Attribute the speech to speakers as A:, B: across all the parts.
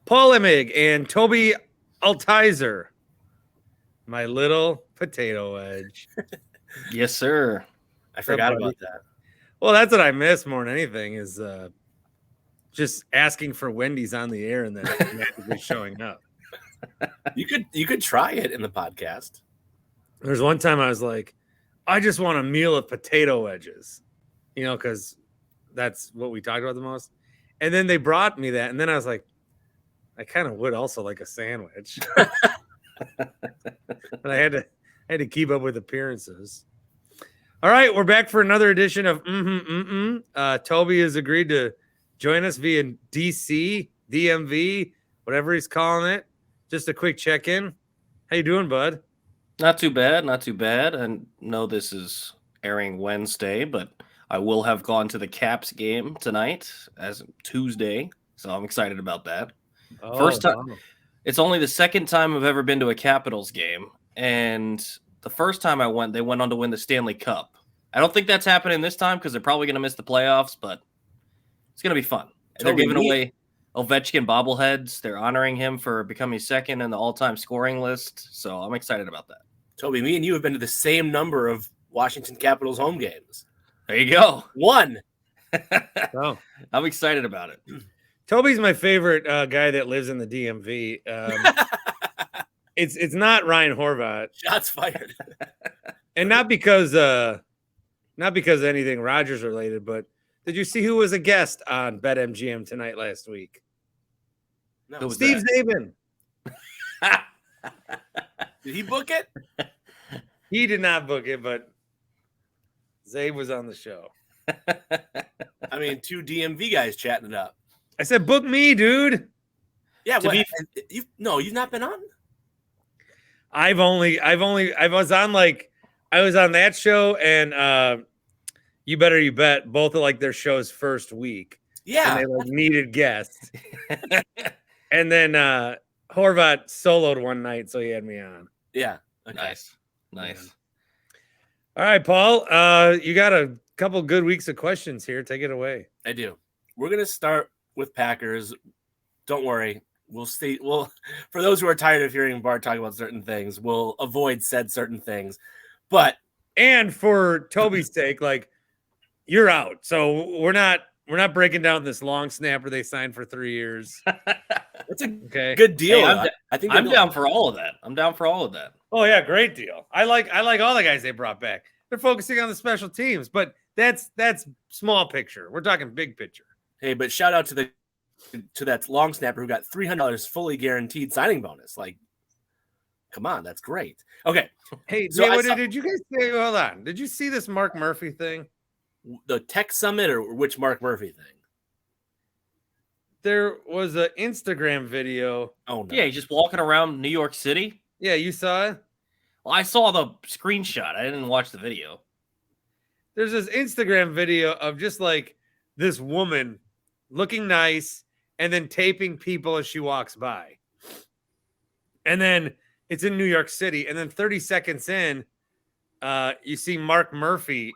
A: Paul Emig and Toby Altizer. My little potato wedge.
B: Yes, sir.
C: I forgot about that.
A: Well, that's what I miss more than anything is just asking for Wendy's on the air and then magically showing up.
C: You could try it in the podcast.
A: There's one time I was like, I just want a meal of potato wedges, because that's what we talked about the most. And then they brought me that, and then I was like, I kind of would also like a sandwich. But I had to keep up with appearances. All right, we're back for another edition of Toby has agreed to join us via DC, DMV, whatever he's calling it. Just a quick check-in. How you doing, bud?
B: Not too bad, not too bad. I know this is airing Wednesday, but I will have gone to the Caps game tonight as Tuesday, so I'm excited about that. First time. Wow. It's only the second time I've ever been to a Capitals game, and the first time I went, they went on to win the Stanley Cup. I don't think that's happening this time because they're probably going to miss the playoffs, but it's going to be fun. They're giving away Ovechkin bobbleheads. They're honoring him for becoming second in the all-time scoring list, so I'm excited about that.
C: Toby, me and you have been to the same number of Washington Capitals home games.
B: There you go.
C: One.
A: Oh.
B: I'm excited about it.
A: Toby's my favorite guy that lives in the DMV. It's not Ryan Horvat.
C: Shots fired.
A: And not because of anything Rodgers related, but did you see who was a guest on BetMGM tonight last week?
C: No,
A: Steve Zabin.
C: Did he book it?
A: He did not book it, but Zabe was on the show.
C: I mean, two DMV guys chatting it up.
A: I said, book me, dude.
C: Yeah, you've not been on?
A: I was on that show and You Better You Bet, both of like their show's first week.
C: Yeah.
A: And they needed guests. And then Horvat soloed one night, so he had me on.
C: Yeah.
B: Okay. Nice.
A: Yeah. All right, Paul. You got a couple good weeks of questions here. Take it away.
C: I do. We're gonna start with Packers. Don't worry. We'll see. For those who are tired of hearing Bart talk about certain things, we'll avoid said certain things. And
A: for Toby's sake, you're out. So we're not breaking down this long snapper they signed for 3 years.
C: That's a good deal.
B: Hey, I'm down for all of that.
A: Oh yeah, great deal. I like all the guys they brought back. They're focusing on the special teams, but that's small picture. We're talking big picture.
C: Hey, but shout out to that long snapper who got $300 fully guaranteed signing bonus. Come on, that's great. Okay.
A: Hey, so did you guys say? Hold on. Did you see this Mark Murphy thing?
C: The Tech Summit or which Mark Murphy thing?
A: There was an Instagram video.
C: Oh no.
B: Yeah, he's just walking around New York City.
A: Yeah, you saw it?
B: Well, I saw the screenshot. I didn't watch the video.
A: There's this Instagram video of just this woman looking nice and then taping people as she walks by. And then it's in New York City. And then 30 seconds in, you see Mark Murphy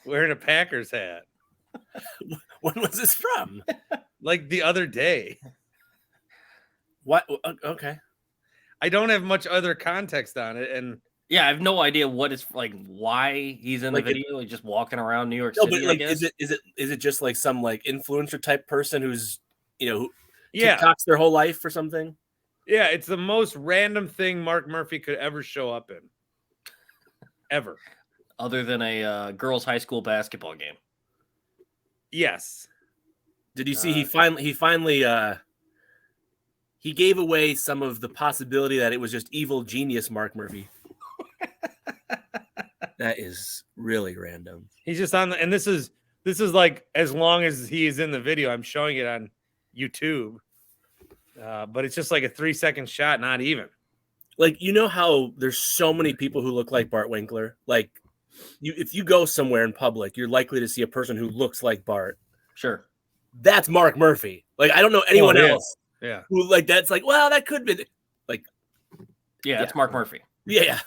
A: wearing a Packers hat.
C: When was this from?
A: The other day.
C: What? Okay.
A: I don't have much other context on it. And
B: yeah, I have no idea what it's why he's in the video. He's just walking around New York City.
C: But is it just some influencer type person who's who
A: yeah
C: TikToks their whole life or something?
A: Yeah, it's the most random thing Mark Murphy could ever show up in. Ever.
B: Other than a girls' high school basketball game.
A: Yes.
C: Did you see he finally he gave away some of the possibility that it was just evil genius Mark Murphy. That is really random.
A: He's just on and this is as long as he is in the video. I'm showing it on YouTube. But it's just a 3-second shot, not even.
C: How there's so many people who look like Bart Winkler. If you go somewhere in public, you're likely to see a person who looks like Bart.
B: Sure.
C: That's Mark Murphy. I don't know anyone else.
A: Yeah.
C: Who that's well, that could be
B: yeah, that's Mark Murphy.
C: Yeah.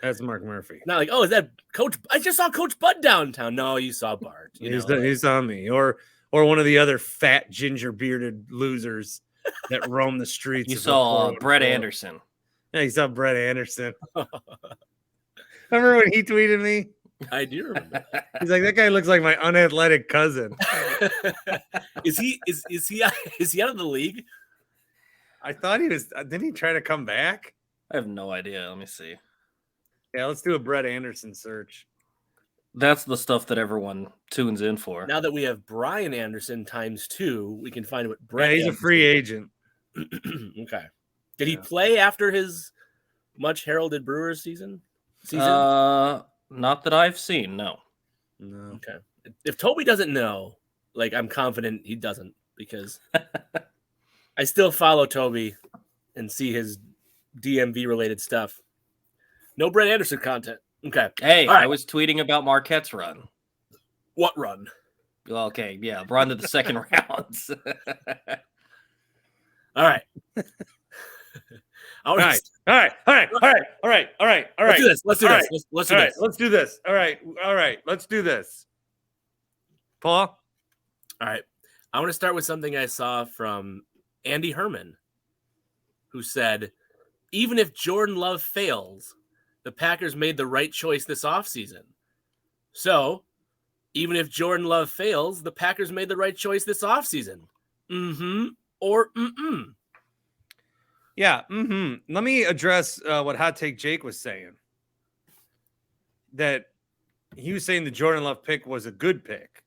A: That's Mark Murphy.
C: Not is that Coach? I just saw Coach Bud downtown. No, you saw Bart.
A: He's on me. Or one of the other fat ginger bearded losers that roam the streets.
B: You
A: of
B: saw
A: the
B: Brett Anderson.
A: Yeah, you saw Brett Anderson. Remember when he tweeted me?
C: I do remember.
A: He's like, that guy looks like my unathletic cousin.
C: Is he out of the league?
A: I thought he was. Didn't he try to come back?
B: I have no idea. Let me see.
A: Yeah, let's do a Brett Anderson search.
B: That's the stuff that everyone tunes in for.
C: Now that we have Brian Anderson times 2, we can find what
A: Yeah,
C: Brett.
A: he's
C: Anderson
A: a free agent.
C: Okay. Did he play after his much heralded Brewers season?
B: Not that I've seen. No.
C: Okay. If Toby doesn't know, like, I'm confident he doesn't, because I still follow Toby and see his DMV related stuff. No Brett Anderson content. Okay.
B: Hey,
C: All right.
B: I was tweeting about Marquette's run.
C: What run?
B: Well, okay, yeah, run to the second rounds.
C: All right.
A: All right.
C: Let's do this. Let's do this. Let's do this.
A: Let's do this. All right. Let's do this. Paul?
C: All right. I want to start with something I saw from Andy Herman, who said, even if Jordan Love fails, the Packers made the right choice this offseason. So, even if Jordan Love fails, the Packers made the right choice this offseason. Mm-hmm. Or mm-mm.
A: Yeah. Mm-hmm. Let me address what Hot Take Jake was saying. That he was saying the Jordan Love pick was a good pick.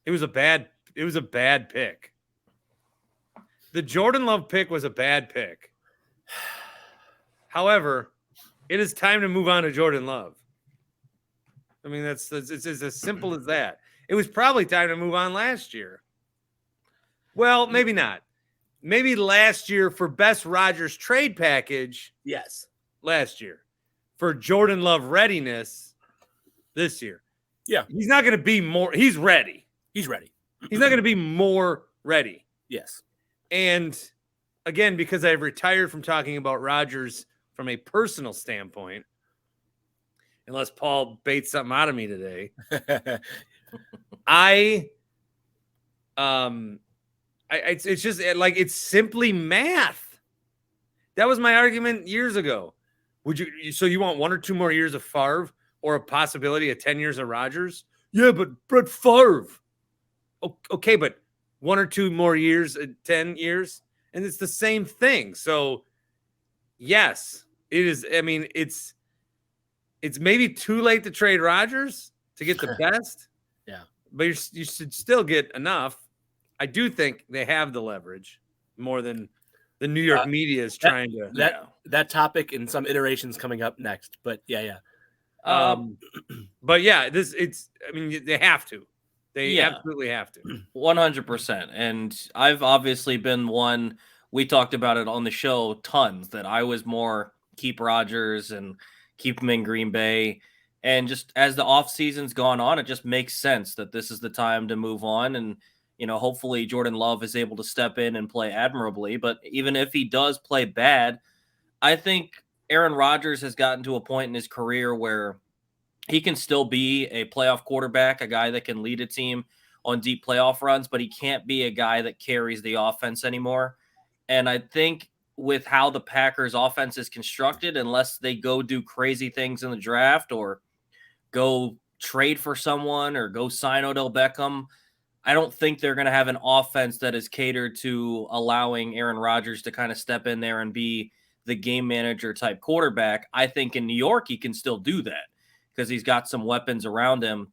A: It was a bad pick. The Jordan Love pick was a bad pick. However, it is time to move on to Jordan Love. I mean, it's as simple as that. It was probably time to move on last year. Well, maybe not. Maybe last year for best Rodgers trade package.
C: Yes.
A: Last year. For Jordan Love readiness this year.
C: Yeah.
A: He's not going to be more. He's ready.
C: He's ready.
A: He's not going to be more ready.
C: Yes.
A: And again, because I've retired from talking about Rodgers from a personal standpoint, unless Paul baits something out of me today, it's just like, it's simply math. That was my argument years ago. So you want 1 or 2 more years of Favre or a possibility of 10 years of Rodgers? Yeah, but Brett Favre. Okay, but 1 or 2 more years, 10 years, and it's the same thing. So yes, it is. I mean, it's maybe too late to trade Rodgers to get the best.
C: Yeah,
A: but you should still get enough. I do think they have the leverage more than the New York media is trying to.
C: That topic in some iterations coming up next, but yeah.
A: But yeah, I mean, they have to. They absolutely have to.
B: 100%. And I've obviously been one, we talked about it on the show tons, that I was more keep Rodgers and keep him in Green Bay. And just as the offseason's gone on, it just makes sense that this is the time to move on. And, hopefully Jordan Love is able to step in and play admirably. But even if he does play bad, I think Aaron Rodgers has gotten to a point in his career where he can still be a playoff quarterback, a guy that can lead a team on deep playoff runs, but he can't be a guy that carries the offense anymore. And I think with how the Packers offense is constructed, unless they go do crazy things in the draft or go trade for someone or go sign Odell Beckham, I don't think they're going to have an offense that is catered to allowing Aaron Rodgers to kind of step in there and be the game manager type quarterback. I think in New York, he can still do that, because he's got some weapons around him.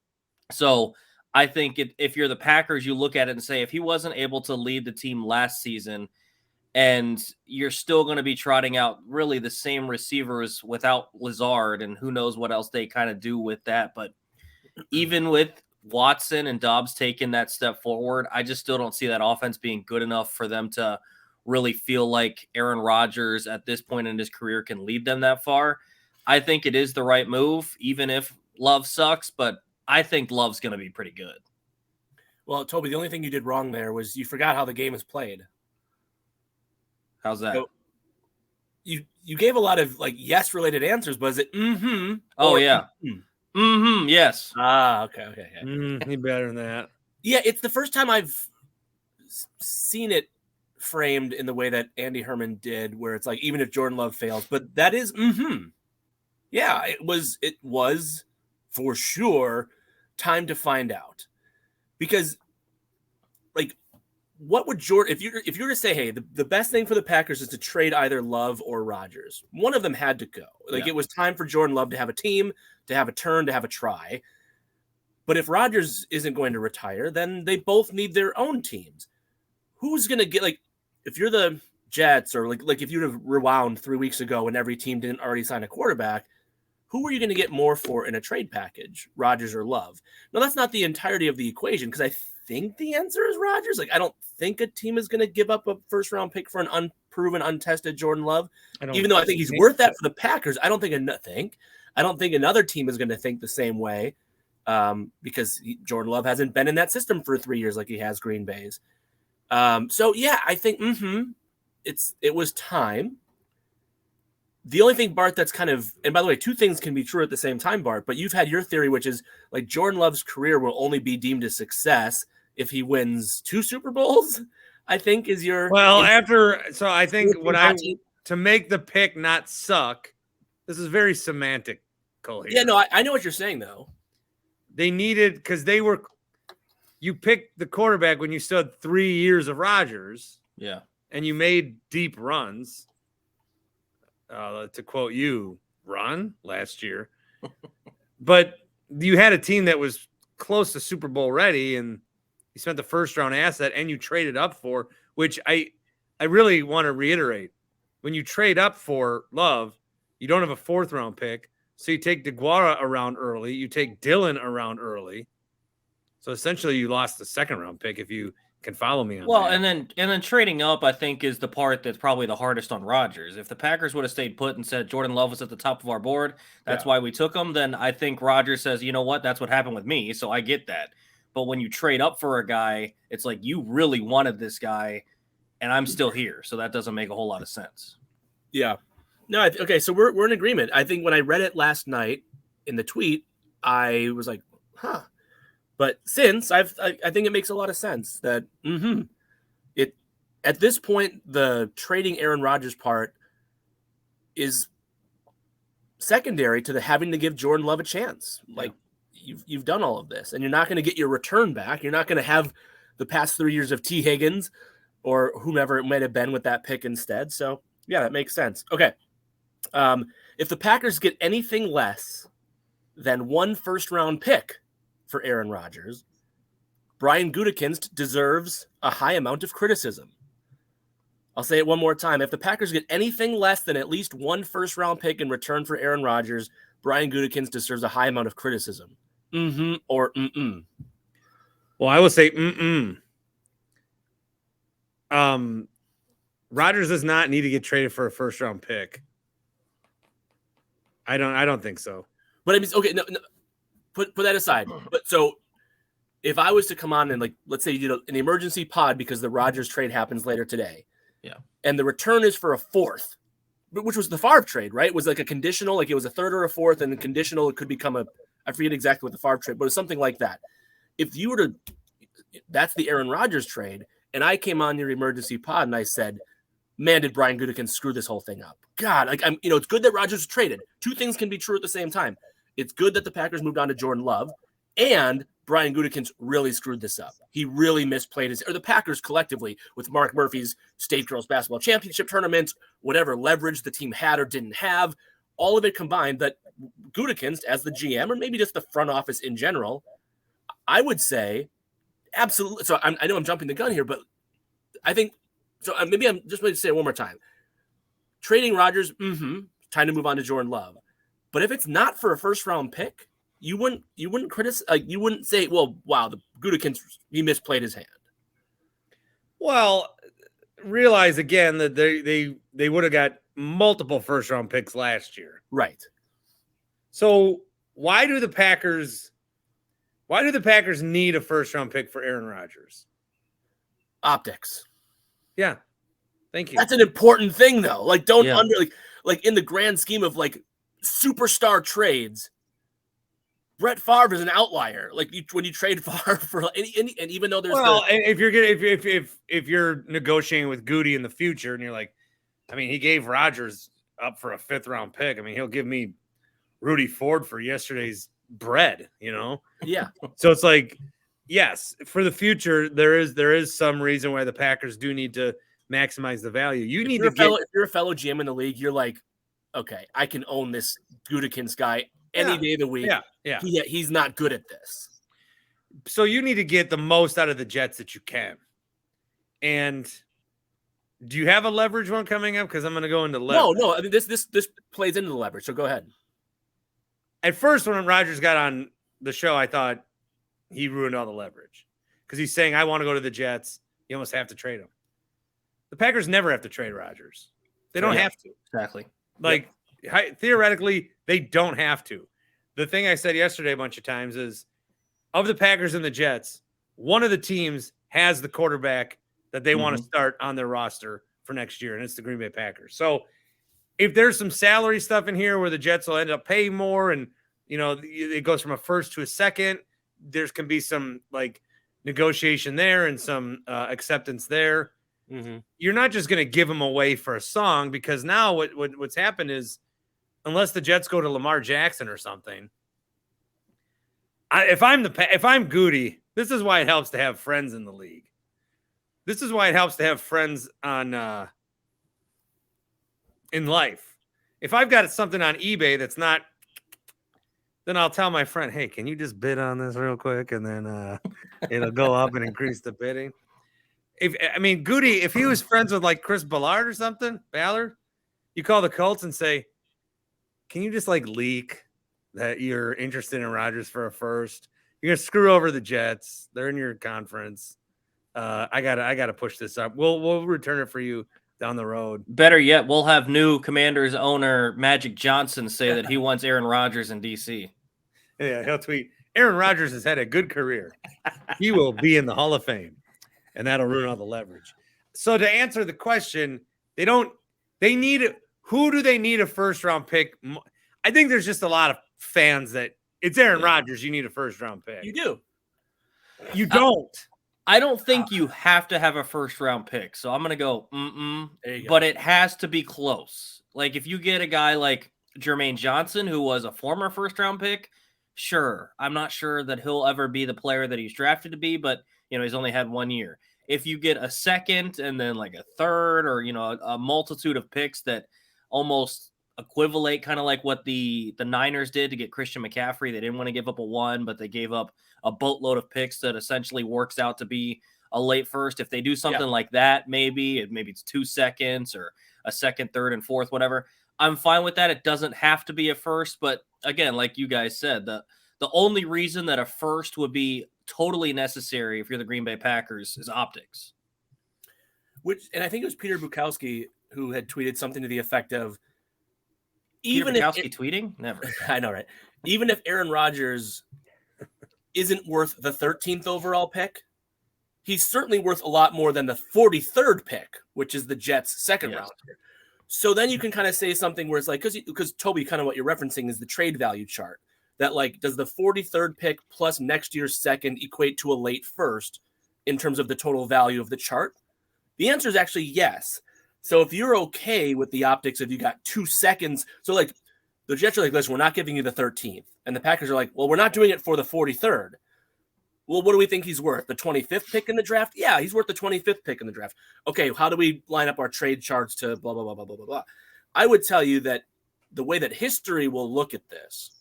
B: So I think if you're the Packers, you look at it and say, if he wasn't able to lead the team last season and you're still going to be trotting out really the same receivers without Lazard, and who knows what else they kind of do with that. But even with Watson and Dobbs taking that step forward, I just still don't see that offense being good enough for them to really feel like Aaron Rodgers at this point in his career can lead them that far. I think it is the right move, even if Love sucks, but I think Love's going to be pretty good.
C: Well, Toby, the only thing you did wrong there was you forgot how the game is played.
B: How's that?
C: So you gave a lot of yes related answers, but is it mm-hmm?
B: Oh, yeah. Yes.
C: Okay.
A: Need better than that.
C: Yeah, it's the first time I've seen it framed in the way that Andy Herman did, where it's like, even if Jordan Love fails, but that is, yeah, it was for sure time to find out. Because, like, what would Jordan, if you were to say, hey, the best thing for the Packers is to trade either Love or Rodgers, one of them had to go. Like, it was time for Jordan Love to have a team, to have a turn, to have a try. But if Rodgers isn't going to retire, then they both need their own teams. Who's going to get, like, if you're the Jets, or like if you'd have rewound 3 weeks ago and every team didn't already sign a quarterback, who are you going to get more for in a trade package, Rodgers or Love? Now, that's not the entirety of the equation, because I think the answer is Rodgers. Like, I don't think a team is going to give up a first-round pick for an unproven, untested Jordan Love. Even though I think he's worth that for the Packers, I don't think another team is going to think the same way, because Jordan Love hasn't been in that system for 3 years like he has Green Bay's. So yeah, I think it was time. The only thing, Bart, that's kind of, and by the way, two things can be true at the same time, Bart, but you've had your theory, which is like Jordan Love's career will only be deemed a success if he wins 2 Super Bowls, I think is your.
A: Well, so I think to make the pick not suck, this is very semantical here.
C: Yeah, no, I know what you're saying though.
A: They needed, because you picked the quarterback when you still had 3 years of Rodgers.
B: Yeah.
A: And you made deep runs. To quote you, run last year. But you had a team that was close to Super Bowl ready, and you spent the first round asset and you traded up for, which I really want to reiterate. When you trade up for Love, you don't have a 4th round pick. So you take DeGuara around early, you take Dillon around early. So essentially you lost the 2nd round pick, if you can follow me on that.
B: And then trading up, I think, is the part that's probably the hardest on Rodgers. If the Packers would have stayed put and said Jordan Love was at the top of our board, that's why we took him, then I think Rodgers says, you know what, that's what happened with me, so I get that. But when you trade up for a guy, it's like you really wanted this guy, and I'm still here, so that doesn't make a whole lot of sense.
C: Yeah. No, okay, so we're in agreement. I think when I read it last night in the tweet, I was like, huh. But since I think it makes a lot of sense that it at this point, the trading Aaron Rodgers part is secondary to the having to give Jordan Love a chance. Like, you've done all of this, and you're not going to get your return back. You're not going to have the past 3 years of T. Higgins or whomever it might have been with that pick instead. So yeah, that makes sense. Okay. If the Packers get anything less than 1 first-round pick for Aaron Rodgers, Brian Gutekunst deserves a high amount of criticism. I'll say it one more time. If the Packers get anything less than at least 1 first-round pick in return for Aaron Rodgers, Brian Gutekunst deserves a high amount of criticism. Or
A: Well, I will say Rodgers does not need to get traded for a first-round pick. I don't think so.
C: But I mean, okay, no. Put that aside. But so if I was to come on and, like, let's say you did an emergency pod because the Rodgers trade happens later today.
B: Yeah.
C: And the return is for a 4th, which was the Favre trade, right? It was like a conditional, like it was a 3rd or a 4th, and the conditional, it could become I forget exactly what the Favre trade, but it was something like that. If you were to, that's the Aaron Rodgers trade, and I came on your emergency pod and I said, man, did Brian Gutekunst screw this whole thing up. God, like, it's good that Rodgers was traded. 2 things can be true at the same time. It's good that the Packers moved on to Jordan Love, and Brian Gutekunst really screwed this up. He really misplayed or the Packers collectively, with Mark Murphy's State Girls Basketball Championship tournament, whatever leverage the team had or didn't have, all of it combined, that Gutekunst, as the GM, or maybe just the front office in general, I would say absolutely. So I know I'm jumping the gun here, but I think, so maybe I'm just going to say it one more time. Trading Rodgers, time to move on to Jordan Love. But if it's not for a first-round pick, you wouldn't criticize. You wouldn't say, "Well, wow, the Gutekunst, he misplayed his hand."
A: Well, realize again that they would have got multiple first-round picks last year,
C: right?
A: So why do the Packers need a first-round pick for Aaron Rodgers?
C: Optics.
A: Yeah, thank you.
C: That's an important thing, though. Like, like in the grand scheme of like superstar trades, Brett Favre is an outlier. Like when you trade Favre for any and even though there's
A: if you're gonna if you're negotiating with Goody in the future and you're like, I mean, he gave Rodgers up for a 5th round pick. I mean, he'll give me Rudy Ford for yesterday's bread,
C: Yeah.
A: So it's like, yes, for the future, there is some reason why the Packers do need to maximize the value. If you're
C: a fellow GM in the league, you're like, okay, I can own this Gutekunst guy any day of the week.
A: Yeah.
C: He's not good at this.
A: So you need to get the most out of the Jets that you can. And do you have a leverage one coming up? Because I'm going to go into leverage.
C: No. I mean, this plays into the leverage. So go ahead.
A: At first, when Rodgers got on the show, I thought he ruined all the leverage because he's saying, I want to go to the Jets. You almost have to trade him. The Packers never have to trade Rodgers. They don't have to.
B: Exactly.
A: Like, theoretically, they don't have to. The thing I said yesterday a bunch of times is, of the Packers and the Jets, one of the teams has the quarterback that they want to start on their roster for next year, and it's the Green Bay Packers. So if there's some salary stuff in here where the Jets will end up paying more and, it goes from a first to a second, there can be some, like, negotiation there and some acceptance there.
C: Mm-hmm.
A: You're not just going to give them away for a song, because now what's happened is, unless the Jets go to Lamar Jackson or something, if I'm Goody, this is why it helps to have friends in the league. This is why it helps to have friends on in life. If I've got something on eBay that's not, then I'll tell my friend, hey, can you just bid on this real quick, and then it'll go up and increase the bidding. Goody, if he was friends with like Chris Ballard or something, Ballard, you call the Colts and say, can you just like leak that you're interested in Rodgers for a first? You're gonna screw over the Jets. They're in your conference. I gotta push this up. We'll return it for you down the road.
B: Better yet, we'll have new Commanders owner Magic Johnson say that he wants Aaron Rodgers in DC.
A: Yeah, he'll tweet, Aaron Rodgers has had a good career. He will be in the Hall of Fame. And that'll ruin all the leverage. So to answer the question, who do they need a first round pick? I think there's just a lot of fans that it's Aaron Rodgers. You need a first round pick.
C: You do.
A: You don't.
B: I don't think you have to have a first round pick. So I'm going to go, but it has to be close. Like if you get a guy like Jermaine Johnson, who was a former first round pick, sure. I'm not sure that he'll ever be the player that he's drafted to be, but he's only had 1 year. If you get a second and then like a third, or, a multitude of picks that almost equivalent, kind of like what the Niners did to get Christian McCaffrey. They didn't want to give up a 1, but they gave up a boatload of picks that essentially works out to be a late first. If they do something like that, maybe it's 2 seconds or a second, third, and fourth, whatever. I'm fine with that. It doesn't have to be a first, but again, like you guys said, the only reason that a first would be totally necessary if you're the Green Bay Packers is optics.
C: And I think it was Peter Bukowski who had tweeted something to the effect of,
B: Peter Bukowski tweeting? Never.
C: I know, right? Even if Aaron Rodgers isn't worth the 13th overall pick, he's certainly worth a lot more than the 43rd pick, which is the Jets' second round. So then you can kind of say something where it's like, because Toby, kind of what you're referencing is the trade value chart. That, like, does the 43rd pick plus next year's second equate to a late first in terms of the total value of the chart? The answer is actually yes. So if you're okay with the optics of you got 2 seconds, so like the Jets are like, listen, we're not giving you the 13th. And the Packers are like, well, we're not doing it for the 43rd. Well, what do we think he's worth? The 25th pick in the draft? Yeah, he's worth the 25th pick in the draft. Okay, how do we line up our trade charts to blah, blah, blah, blah, blah, blah, blah? I would tell you that the way that history will look at this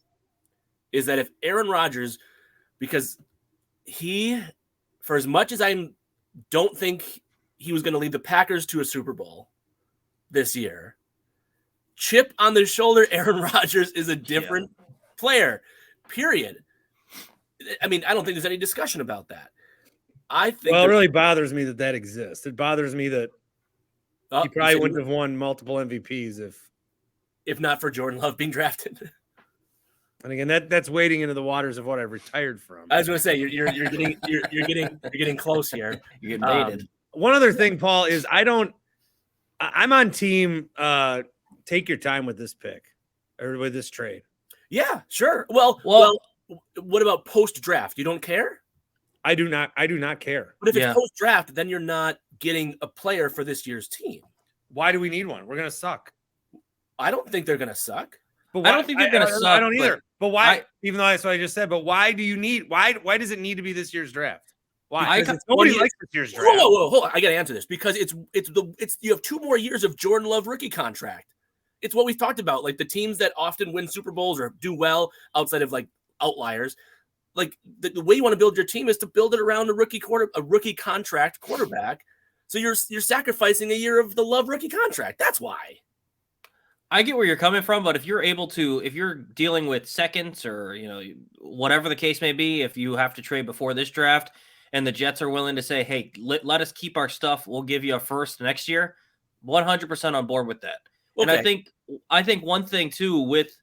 C: is that if Aaron Rodgers, because for as much as I don't think he was going to lead the Packers to a Super Bowl this year, chip on the shoulder, Aaron Rodgers is a different player, period. I mean, I don't think there's any discussion about that. I think
A: it really bothers me that exists. It bothers me that he probably wouldn't have won multiple MVPs
C: if not for Jordan Love being drafted.
A: And again, that's wading into the waters of what I've retired from.
C: I was going to say you're getting close here.
B: You're getting baited.
A: One other thing, Paul, is I'm on team. Take your time with this pick or with this trade.
C: Yeah, sure. Well, what about post-draft? You don't care?
A: I do not care.
C: But if it's post-draft, then you're not getting a player for this year's team.
A: Why do we need one? We're going to suck.
C: I don't think they're going to suck.
A: But why,
B: I don't think they're going to suck.
A: I don't either. But why? Even though that's what I just said. But why do you need? Why does it need to be this year's draft? Why? Nobody likes this year's draft.
C: Hold on. I got to answer this because it's you have 2 more years of Jordan Love rookie contract. It's what we've talked about. Like the teams that often win Super Bowls or do well outside of like outliers. Like the way you want to build your team is to build it around a rookie contract quarterback. So you're sacrificing a year of the Love rookie contract. That's why.
B: I get where you're coming from, but if you're dealing with seconds or whatever the case may be, if you have to trade before this draft and the Jets are willing to say, hey, let us keep our stuff, we'll give you a first next year, 100% on board with that. Okay. And I think one thing too with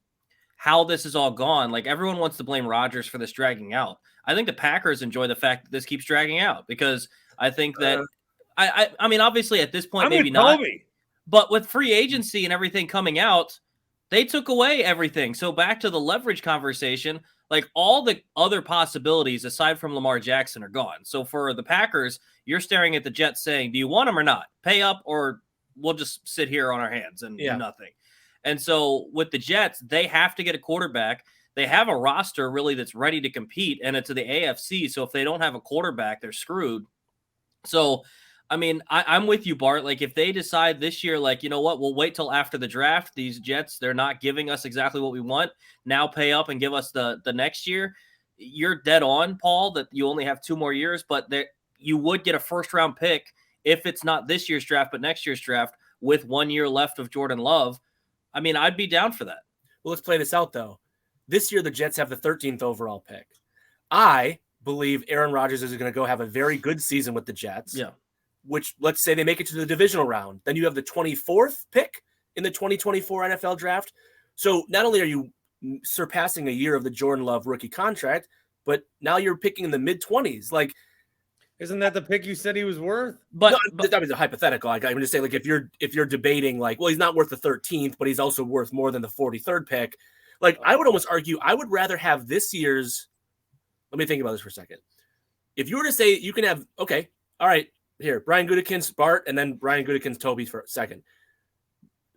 B: how this is all gone, like everyone wants to blame Rodgers for this dragging out. I think the Packers enjoy the fact that this keeps dragging out because I think that I mean obviously at this point maybe not. But with free agency and everything coming out, they took away everything. So back to the leverage conversation, like all the other possibilities aside from Lamar Jackson are gone. So for the Packers, you're staring at the Jets saying, do you want him or not? Pay up or we'll just sit here on our hands and do nothing. And so with the Jets, they have to get a quarterback. They have a roster really that's ready to compete, and it's to the AFC. So if they don't have a quarterback, they're screwed. So I mean, I'm with you, Bart. Like, if they decide this year, like, you know what, we'll wait till after the draft. These Jets, they're not giving us exactly what we want. Now pay up and give us the next year. You're dead on, Paul, that you only have 2 more years, but you would get a first-round pick if it's not this year's draft, but next year's draft with 1 year left of Jordan Love. I mean, I'd be down for that.
C: Well, let's play this out, though. This year, the Jets have the 13th overall pick. I believe Aaron Rodgers is going to go have a very good season with the Jets.
B: Yeah.
C: Which, let's say they make it to the divisional round. Then you have the 24th pick in the 2024 NFL draft. So not only are you surpassing a year of the Jordan Love rookie contract, but now you're picking in the mid-20s. Like,
A: isn't that the pick you said he was worth?
C: But that was a hypothetical. Like, I'm just saying, like, if you're debating, like, well, he's not worth the 13th, but he's also worth more than the 43rd pick. Like, I would almost argue I would rather have this year's. Let me think about this for a second. If you were to say you can have, okay, all right. Here, Brian Gutekunst, Bart, and then Brian Gutekunst, Toby for a second.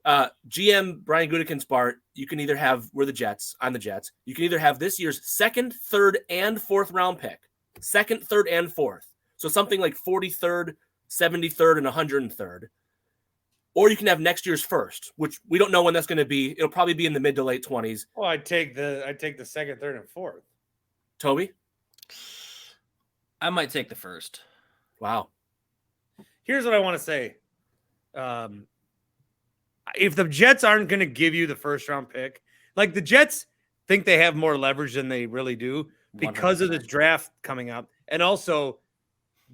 C: GM Brian Gutekunst, Bart, you can either have, we're the Jets, I'm the Jets. You can either have this year's 2nd, 3rd, and 4th round pick. 2nd, 3rd, and 4th. So something like 43rd, 73rd, and 103rd. Or you can have next year's first, which we don't know when that's going to be. It'll probably be in the mid to late 20s.
A: Well, I'd take the 2nd, 3rd, and 4th.
C: Toby?
B: I might take the first.
C: Wow.
A: Here's what I want to say. If the Jets aren't going to give you the first round pick, like the Jets think they have more leverage than they really do because 100%. Of this draft coming up. And also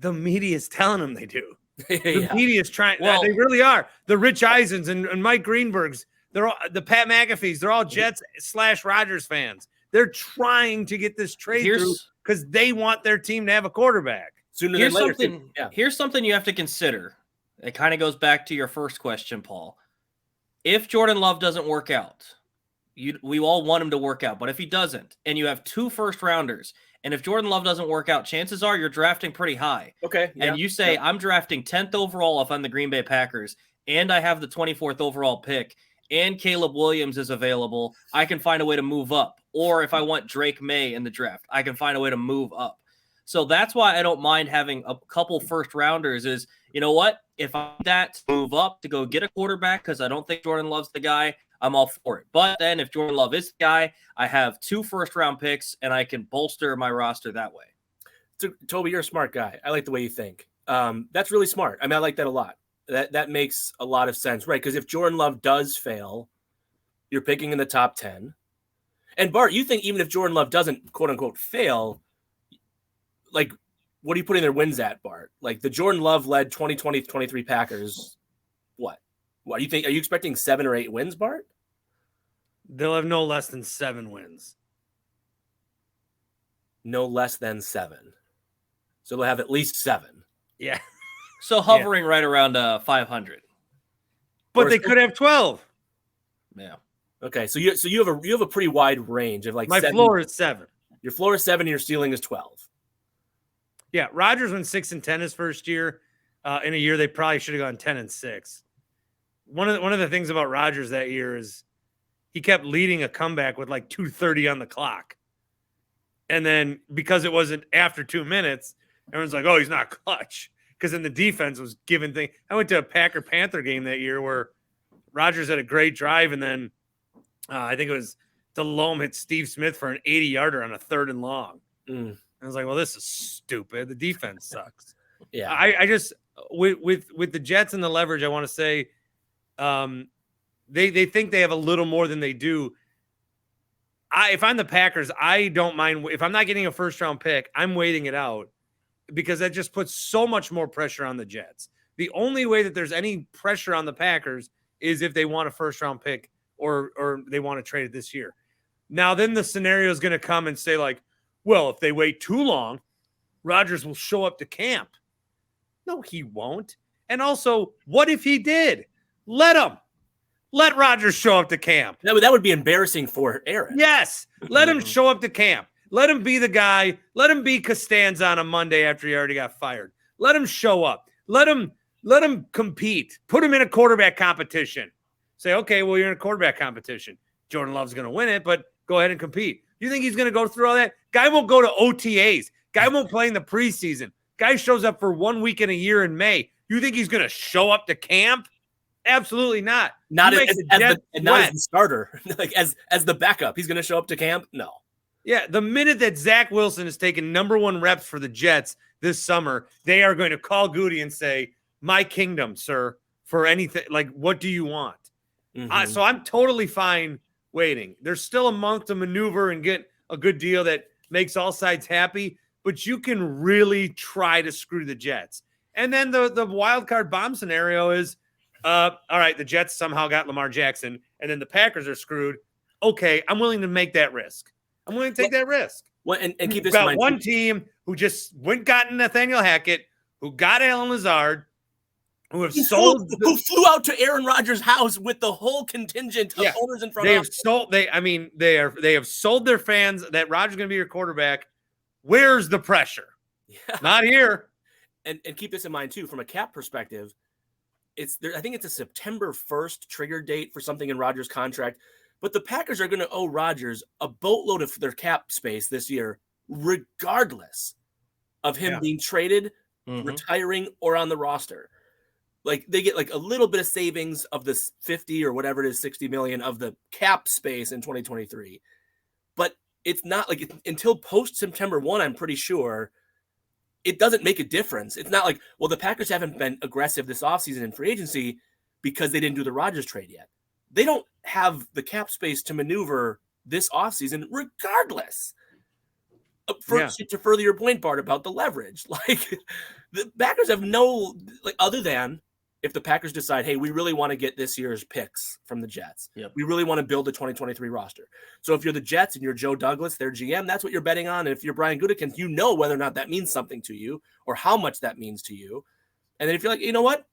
A: the media is telling them they do. The media is trying. Well, they really are. The Rich Eisens and Mike Greenbergs, they're all, the Pat McAfees, they're all Jets / Rodgers fans. They're trying to get this trade through because they want their team to have a quarterback.
B: Here's something you have to consider. It kind of goes back to your first question, Paul. If Jordan Love doesn't work out, we all want him to work out. But if he doesn't, and you have 2 first-rounders, and if Jordan Love doesn't work out, chances are you're drafting pretty high.
C: Okay.
B: And you say, I'm drafting 10th overall if I'm the Green Bay Packers, and I have the 24th overall pick, and Caleb Williams is available, I can find a way to move up. Or if I want Drake May in the draft, I can find a way to move up. So that's why I don't mind having a couple first rounders is, you know what? If I need that to move up to go get a quarterback, because I don't think Jordan Love's the guy, I'm all for it. But then if Jordan Love is the guy, I have 2 first round picks and I can bolster my roster that way.
C: So, Toby, you're a smart guy. I like the way you think. That's really smart. I mean, I like that a lot. That makes a lot of sense, right? Because if Jordan Love does fail, you're picking in the top 10. And Bart, you think even if Jordan Love doesn't, quote unquote, fail, like, what are you putting their wins at, Bart? Like the Jordan Love led 2020-23 Packers, what? What do you think? Are you expecting 7 or 8 wins, Bart?
A: They'll have no less than 7 wins.
C: No less than 7. So they'll have at least 7.
A: Yeah.
B: So hovering right around 500.
A: But they could have 12.
B: Yeah.
C: Okay, so you have a pretty wide range of like
A: my floor is 7.
C: Your floor is 7, your ceiling is 12.
A: Yeah, Rodgers went 6-10 his first year. In a year they probably should have gone 10-6. One of the things about Rodgers that year is he kept leading a comeback with like 2:30 on the clock. And then because it wasn't after 2 minutes, everyone's like, oh, he's not clutch. Because then the defense was giving things. I went to a Packer-Panther game that year where Rodgers had a great drive, and then I think it was Delhomme hit Steve Smith for an 80-yarder on a 3rd and long. I was like, well, this is stupid. The defense sucks.
C: Yeah.
A: I just with the Jets and the leverage, I want to say they think they have a little more than they do. If I'm the Packers, I don't mind. If I'm not getting a first-round pick, I'm waiting it out because that just puts so much more pressure on the Jets. The only way that there's any pressure on the Packers is if they want a first-round pick or they want to trade it this year. Now, then the scenario is going to come and say, like, well, if they wait too long, Rodgers will show up to camp. No, he won't. And also, what if he did? Let him. Let Rodgers show up to camp.
C: That would be embarrassing for Aaron.
A: Yes. Let him show up to camp. Let him be the guy. Let him be Costanza on a Monday after he already got fired. Let him show up. Let him compete. Put him in a quarterback competition. Say, okay, well, you're in a quarterback competition. Jordan Love's going to win it, but go ahead and compete. You think he's going to go through all that? Guy won't go to OTAs. Guy won't play in the preseason. Guy shows up for 1 week in a year in May. You think he's going to show up to camp? Absolutely not.
C: Not as the starter, like as the backup. He's going to show up to camp? No.
A: Yeah, the minute that Zach Wilson is taking #1 reps for the Jets this summer, they are going to call Goody and say, my kingdom, sir, for anything. Like, what do you want? So I'm totally fine waiting. There's still a month to maneuver and get a good deal that makes all sides happy, but you can really try to screw the Jets. And then the wild card bomb scenario is, all right, the Jets somehow got Lamar Jackson, and then the Packers are screwed. Okay, I'm willing to make that risk. I'm willing to take that risk.
C: Well, and keep this
A: in
C: mind.
A: One team who just gotten Nathaniel Hackett, who got Alan Lazard, who
C: flew out to Aaron Rodgers' house with the whole contingent of owners in front of them.
A: They have sold their fans that Rodgers is going to be your quarterback. Where's the pressure? Yeah. Not here.
C: And keep this in mind too, from a cap perspective. I think it's a September 1st trigger date for something in Rodgers' contract, but the Packers are going to owe Rodgers a boatload of their cap space this year, regardless of him being traded, retiring, or on the roster. Like they get like a little bit of savings of this 50 or whatever it is, 60 million of the cap space in 2023. But it's not like until post September 1, I'm pretty sure it doesn't make a difference. It's not like, well, the Packers haven't been aggressive this offseason in free agency because they didn't do the Rodgers trade yet. They don't have the cap space to maneuver this offseason regardless. To further your point, Bart, about the leverage. Like the Packers have no, like, other than if the Packers decide, hey, we really want to get this year's picks from the Jets.
B: Yep.
C: We really want to build the 2023 roster. So if you're the Jets and you're Joe Douglas, their GM, that's what you're betting on. And if you're Brian Gutekunst, you know whether or not that means something to you or how much that means to you. And then if you're like, you know what,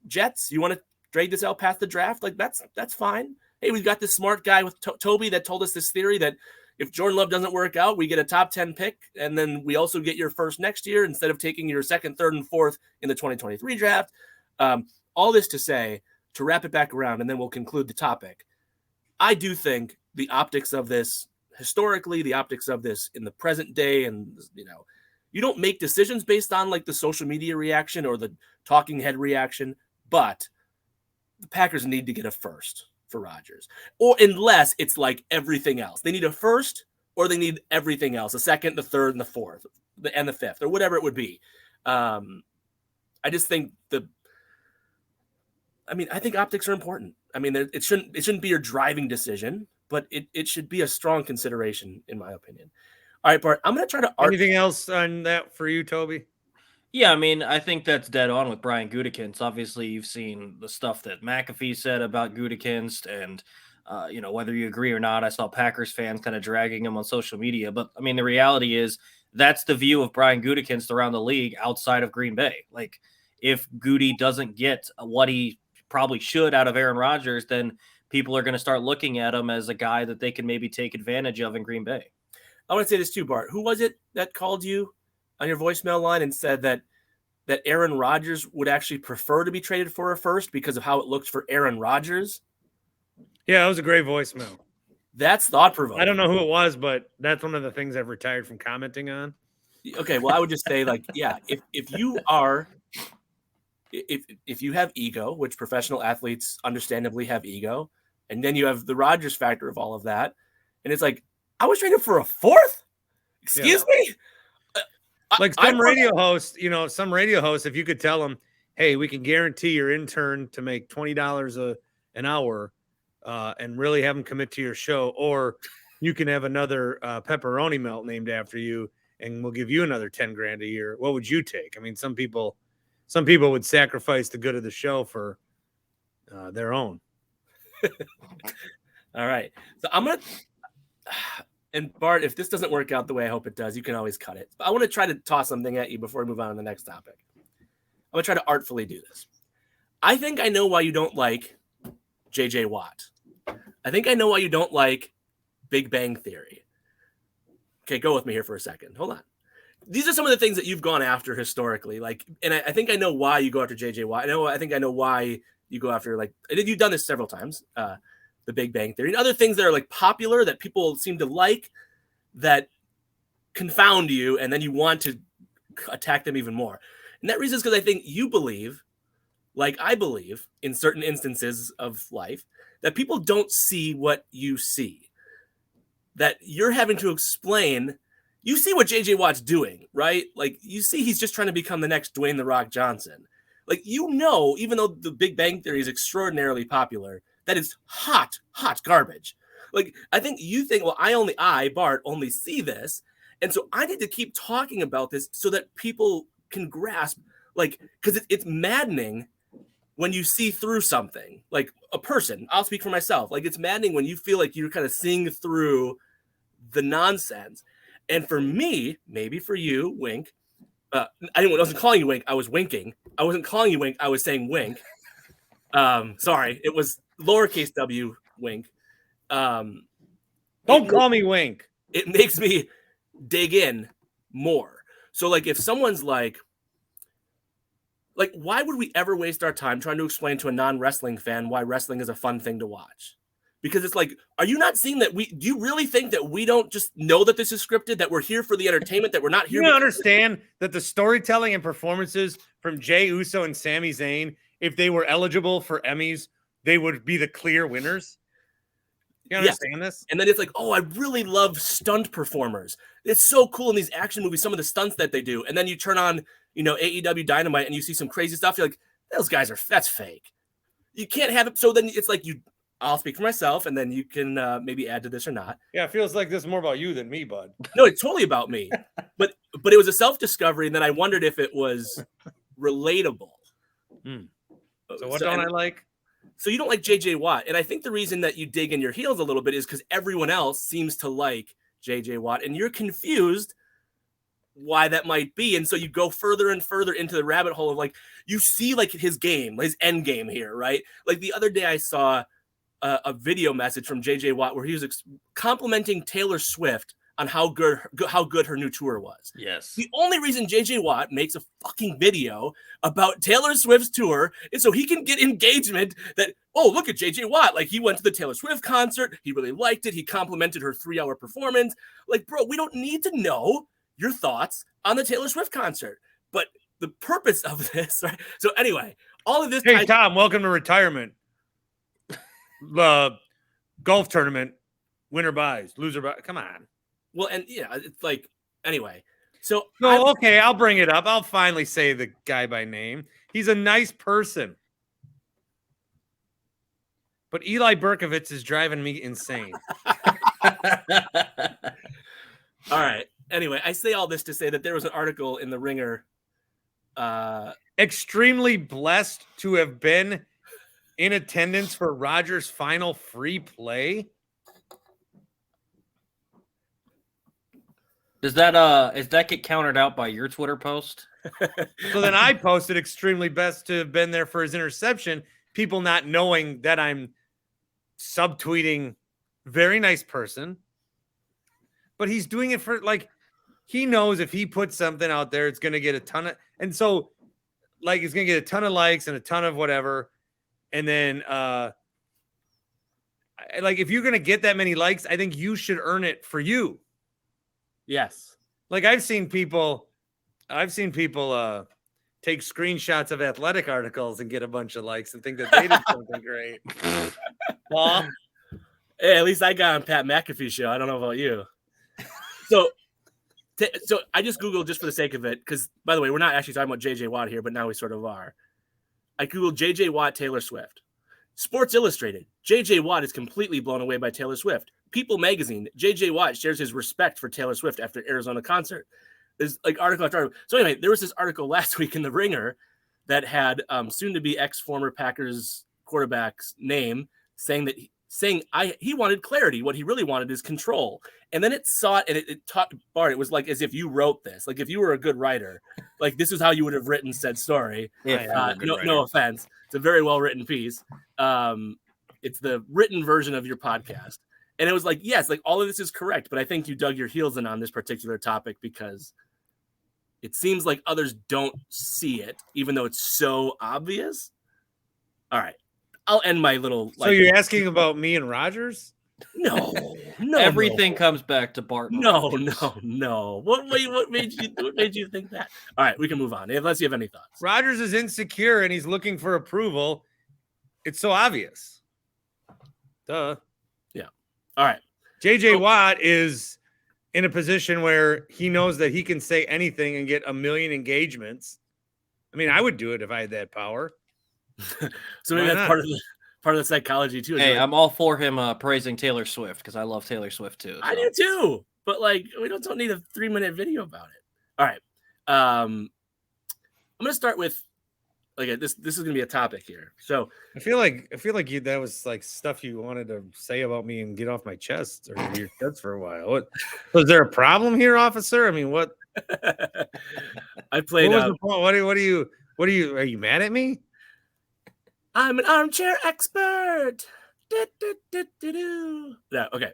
C: Jets, you want to trade this out past the draft? Like that's fine. Hey, we've got this smart guy with Toby that told us this theory that if Jordan Love doesn't work out, we get a top 10 pick, and then we also get your first next year instead of taking your second, third, and fourth in the 2023 draft. All this to say, to wrap it back around, and then we'll conclude the topic. I do think the optics of this historically, the optics of this in the present day, and you don't make decisions based on like the social media reaction or the talking head reaction, but the Packers need to get a first for Rodgers, or unless it's like everything else. They need a first, or they need everything else, a second, the third, and the fourth, and the fifth, or whatever it would be. I just think I think optics are important. I mean, it shouldn't be your driving decision, but it should be a strong consideration, in my opinion. All right, Bart, I'm going to try to
A: Anything else on that for you, Toby?
B: Yeah, I mean, I think that's dead on with Brian Gutekunst. Obviously, you've seen the stuff that McAfee said about Gutekunst, and whether you agree or not, I saw Packers fans kind of dragging him on social media. But I mean, the reality is that's the view of Brian Gutekunst around the league outside of Green Bay. Like, if Goody doesn't get what he probably should out of Aaron Rodgers, then people are going to start looking at him as a guy that they can maybe take advantage of in Green Bay.
C: I want to say this too, Bart. Who was it that called you on your voicemail line and said that Aaron Rodgers would actually prefer to be traded for a first because of how it looked for Aaron Rodgers?
A: Yeah, that was a great voicemail.
C: That's thought-provoking.
A: I don't know who it was, but that's one of the things I've retired from commenting on.
C: Okay, well, I would just say, like, yeah, if you have ego, which professional athletes understandably have ego, and then you have the Rodgers factor of all of that, and it's like, I was traded for a fourth? Excuse me?
A: Like some radio hosts, if you could tell them, hey, we can guarantee your intern to make $20 an hour and really have them commit to your show, or you can have another pepperoni melt named after you and we'll give you another 10 grand a year. What would you take? I mean, some people would sacrifice the good of the show for their own.
C: All right. So I'm going to, and Bart, if this doesn't work out the way I hope it does, you can always cut it. But I want to try to toss something at you before we move on to the next topic. I'm going to try to artfully do this. I think I know why you don't like JJ Watt. I think I know why you don't like Big Bang Theory. Okay, go with me here for a second. Hold on. These are some of the things that you've gone after historically. Like, and I think I know why you go after JJ Watt. I think I know why you go after, like, you've done this several times, the Big Bang Theory, and other things that are like popular that people seem to like that confound you, and then you want to attack them even more. And that reason is because I think you believe, like I believe in certain instances of life, that people don't see what you see. That you're having to explain. You see what JJ Watt's doing, right? Like, you see he's just trying to become the next Dwayne "The Rock" Johnson. Like, even though the Big Bang Theory is extraordinarily popular, that is hot garbage. Like, I think you think, well, Bart, only see this. And so I need to keep talking about this so that people can grasp, like, because it's maddening when you see through something, like a person. I'll speak for myself. Like, it's maddening when you feel like you're kind of seeing through the nonsense. And for me, maybe for you, Wink, I wasn't calling you Wink. I was winking. I wasn't calling you Wink. I was saying Wink. Sorry, it was lowercase w, Wink.
A: Don't call me Wink.
C: It makes me dig in more. So, like, if someone's like, why would we ever waste our time trying to explain to a non-wrestling fan why wrestling is a fun thing to watch? Because it's like, are you not seeing that do you really think that we don't just know that this is scripted, that we're here for the entertainment, that we're not here?
A: You understand that the storytelling and performances from Jey Uso and Sami Zayn, if they were eligible for Emmys, they would be the clear winners. You understand this?
C: And then it's like, oh, I really love stunt performers. It's so cool in these action movies, some of the stunts that they do. And then you turn on, AEW Dynamite and you see some crazy stuff. You're like, those guys that's fake. You can't have it. So then it's like I'll speak for myself, and then you can maybe add to this or not.
A: Yeah, it feels like this is more about you than me, bud.
C: No, it's totally about me. But it was a self-discovery, and then I wondered if it was relatable.
A: So what don't I like?
C: So you don't like JJ Watt. And I think the reason that you dig in your heels a little bit is because everyone else seems to like JJ Watt, and you're confused why that might be. And so you go further and further into the rabbit hole of, like, you see, like, his end game here, right? Like, the other day I saw a video message from JJ Watt where he was complimenting Taylor Swift on how good her new tour was.
B: Yes.
C: The only reason JJ Watt makes a fucking video about Taylor Swift's tour is so he can get engagement that, oh, look at JJ Watt. Like, he went to the Taylor Swift concert. He really liked it. He complimented her 3-hour performance. Like, bro, we don't need to know your thoughts on the Taylor Swift concert. But the purpose of this, right? So anyway, all of this.
A: Hey, Tom, welcome to retirement. Golf tournament, winner buys, loser buys. Come on.
C: Well, and yeah, it's like, anyway. So,
A: okay, I'll bring it up. I'll finally say the guy by name. He's a nice person. But Eli Berkovitz is driving me insane.
C: All right. Anyway, I say all this to say that there was an article in the Ringer.
A: Extremely blessed to have been in attendance for Rodgers' final free play.
B: Does that get countered out by your Twitter post?
A: So then I posted extremely best to have been there for his interception. People not knowing that I'm subtweeting very nice person. but he's doing it for like he knows if he puts something out there, it's gonna get a ton of and so like it's gonna get a ton of likes and a ton of whatever. And then like if you're gonna get that many likes, I think you should earn it for you.
C: Yes.
A: Like I've seen people take screenshots of athletic articles and get a bunch of likes and think that they did something great. Well,
C: hey, at least I got on Pat McAfee's show. I don't know about you. So I just Googled just for the sake of it, because by the way, we're not actually talking about JJ Watt here, but now we sort of are. I Googled JJ Watt, Taylor Swift. Sports Illustrated, JJ Watt is completely blown away by Taylor Swift. People magazine, JJ Watt shares his respect for Taylor Swift after Arizona concert. There's like article after article. So anyway, there was this article last week in The Ringer that had soon-to-be ex-former Packers quarterback's name saying that he wanted clarity. What he really wanted is control. And then it sought and it taught Bart. It was like as if you wrote this. Like if you were a good writer, like this is how you would have written said story. No offense. It's a very well-written piece. It's the written version of your podcast. And it was like, yes, like all of this is correct. But I think you dug your heels in on this particular topic because it seems like others don't see it, even though it's so obvious. All right. I'll end my little.
A: So you're asking about me and Rodgers?
C: No.
B: Everything comes back to Bart.
C: No. What made you think that? All right, we can move on. Unless you have any thoughts.
A: Rodgers is insecure and he's looking for approval. It's so obvious. Duh.
C: Yeah. All right.
A: JJ Watt is in a position where he knows that he can say anything and get 1 million engagements. I mean, I would do it if I had that power.
C: So maybe that's part of the psychology too.
B: Hey, I'm all for him praising Taylor Swift because I love Taylor Swift too. So.
C: I do too, but like we don't need a 3-minute video about it. All right, I'm gonna start with like this. This is gonna be a topic here. So
A: I feel like that was like stuff you wanted to say about me and get off my chest or your chest for a while. What was there a problem here, officer? I mean, what?
C: I played.
A: What are you? Are you mad at me?
C: I'm an armchair expert. No, okay.